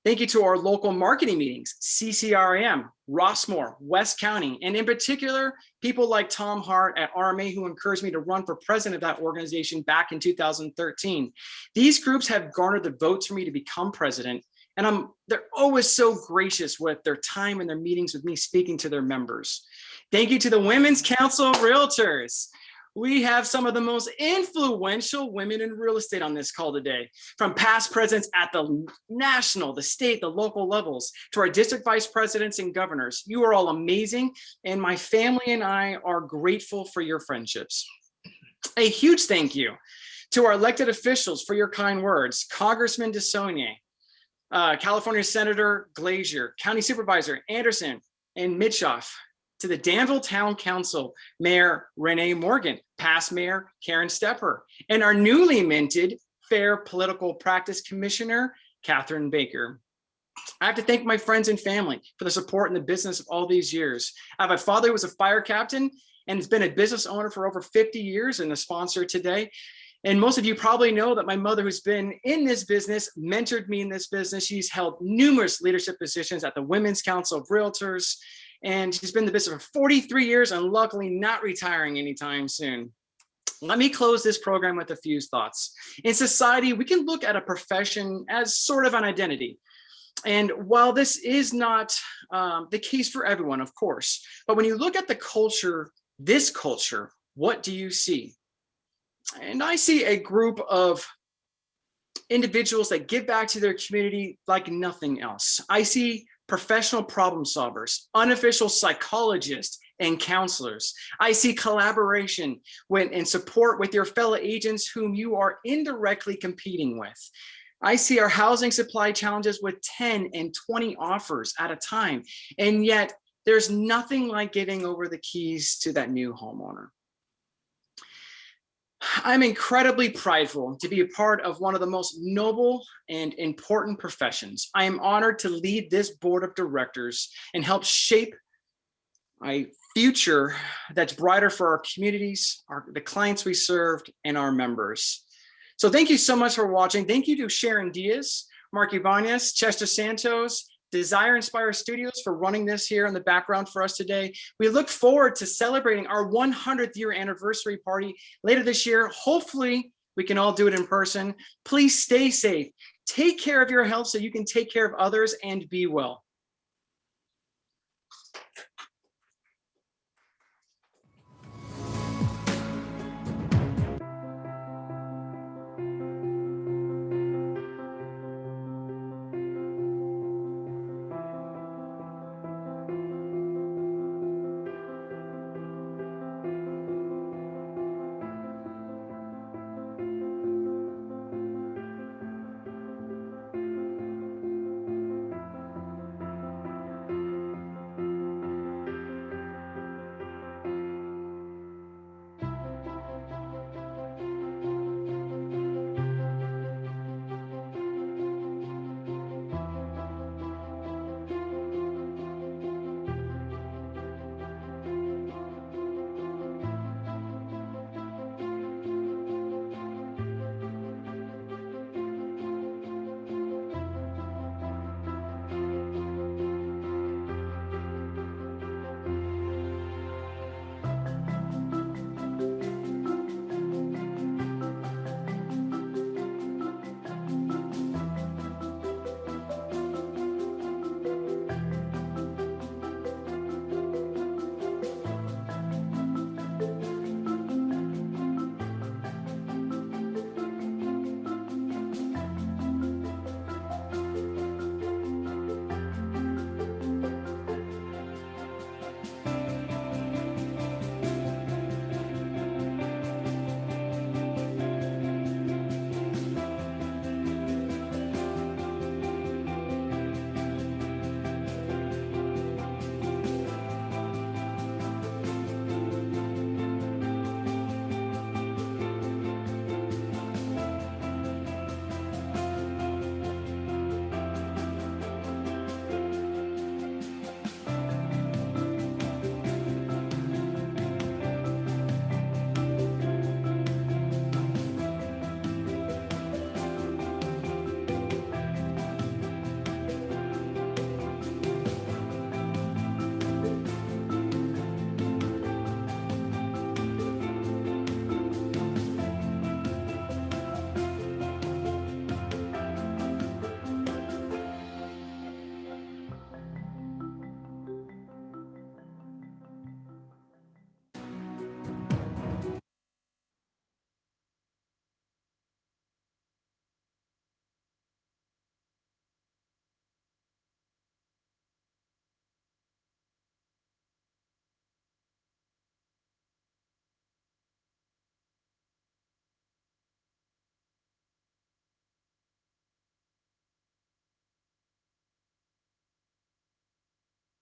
Thank you to our local marketing meetings, CCRM, Rossmore, West County, and in particular, people like Tom Hart at RMA who encouraged me to run for president of that organization back in 2013. These groups have garnered the votes for me to become president, and they're always so gracious with their time and their meetings with me speaking to their members. Thank you to the Women's Council of Realtors. we have some of the most influential women in real estate on this call today, from past presidents at the national, the state, the local levels, to our district vice presidents and governors. You are all amazing, and my family and I are grateful for your friendships. A huge thank you to our elected officials for your kind words. Congressman DeSaulnier, California Senator Glazier, County Supervisor Anderson and Mitchoff, to the Danville Town Council Mayor Renee Morgan, past Mayor Karen Stepper, and our newly minted Fair Political Practice Commissioner Catherine Baker. I have to thank my friends and family for the support in the business of all these years. I have a father who was a fire captain and has been a business owner for over 50 years and a sponsor today. And most of you probably know that my mother, who's been in this business, mentored me in this business. She's held numerous leadership positions at the Women's Council of Realtors, and she's been in the business for 43 years and luckily not retiring anytime soon. Let me close this program with a few thoughts. In society, we can look at a profession as sort of an identity. And while this is not the case for everyone, of course, but when you look at the culture, this culture, what do you see? And I see a group of individuals that give back to their community like nothing else. I see professional problem solvers, unofficial psychologists and counselors. I see collaboration and support with your fellow agents whom you are indirectly competing with. I see our housing supply challenges with 10 and 20 offers at a time. And yet there's nothing like giving over the keys to that new homeowner. I'm incredibly prideful to be a part of one of the most noble and important professions. I am honored to lead this board of directors and help shape a future that's brighter for our communities, the clients we served, and our members. So thank you so much for watching. Thank you to Sharon Diaz, Mark Ibanez, Chester Santos, Desire Inspire Studios for running this here in the background for us today. We look forward to celebrating our 100th year anniversary party later this year. Hopefully we can all do it in person. Please stay safe. Take care of your health so you can take care of others and be well.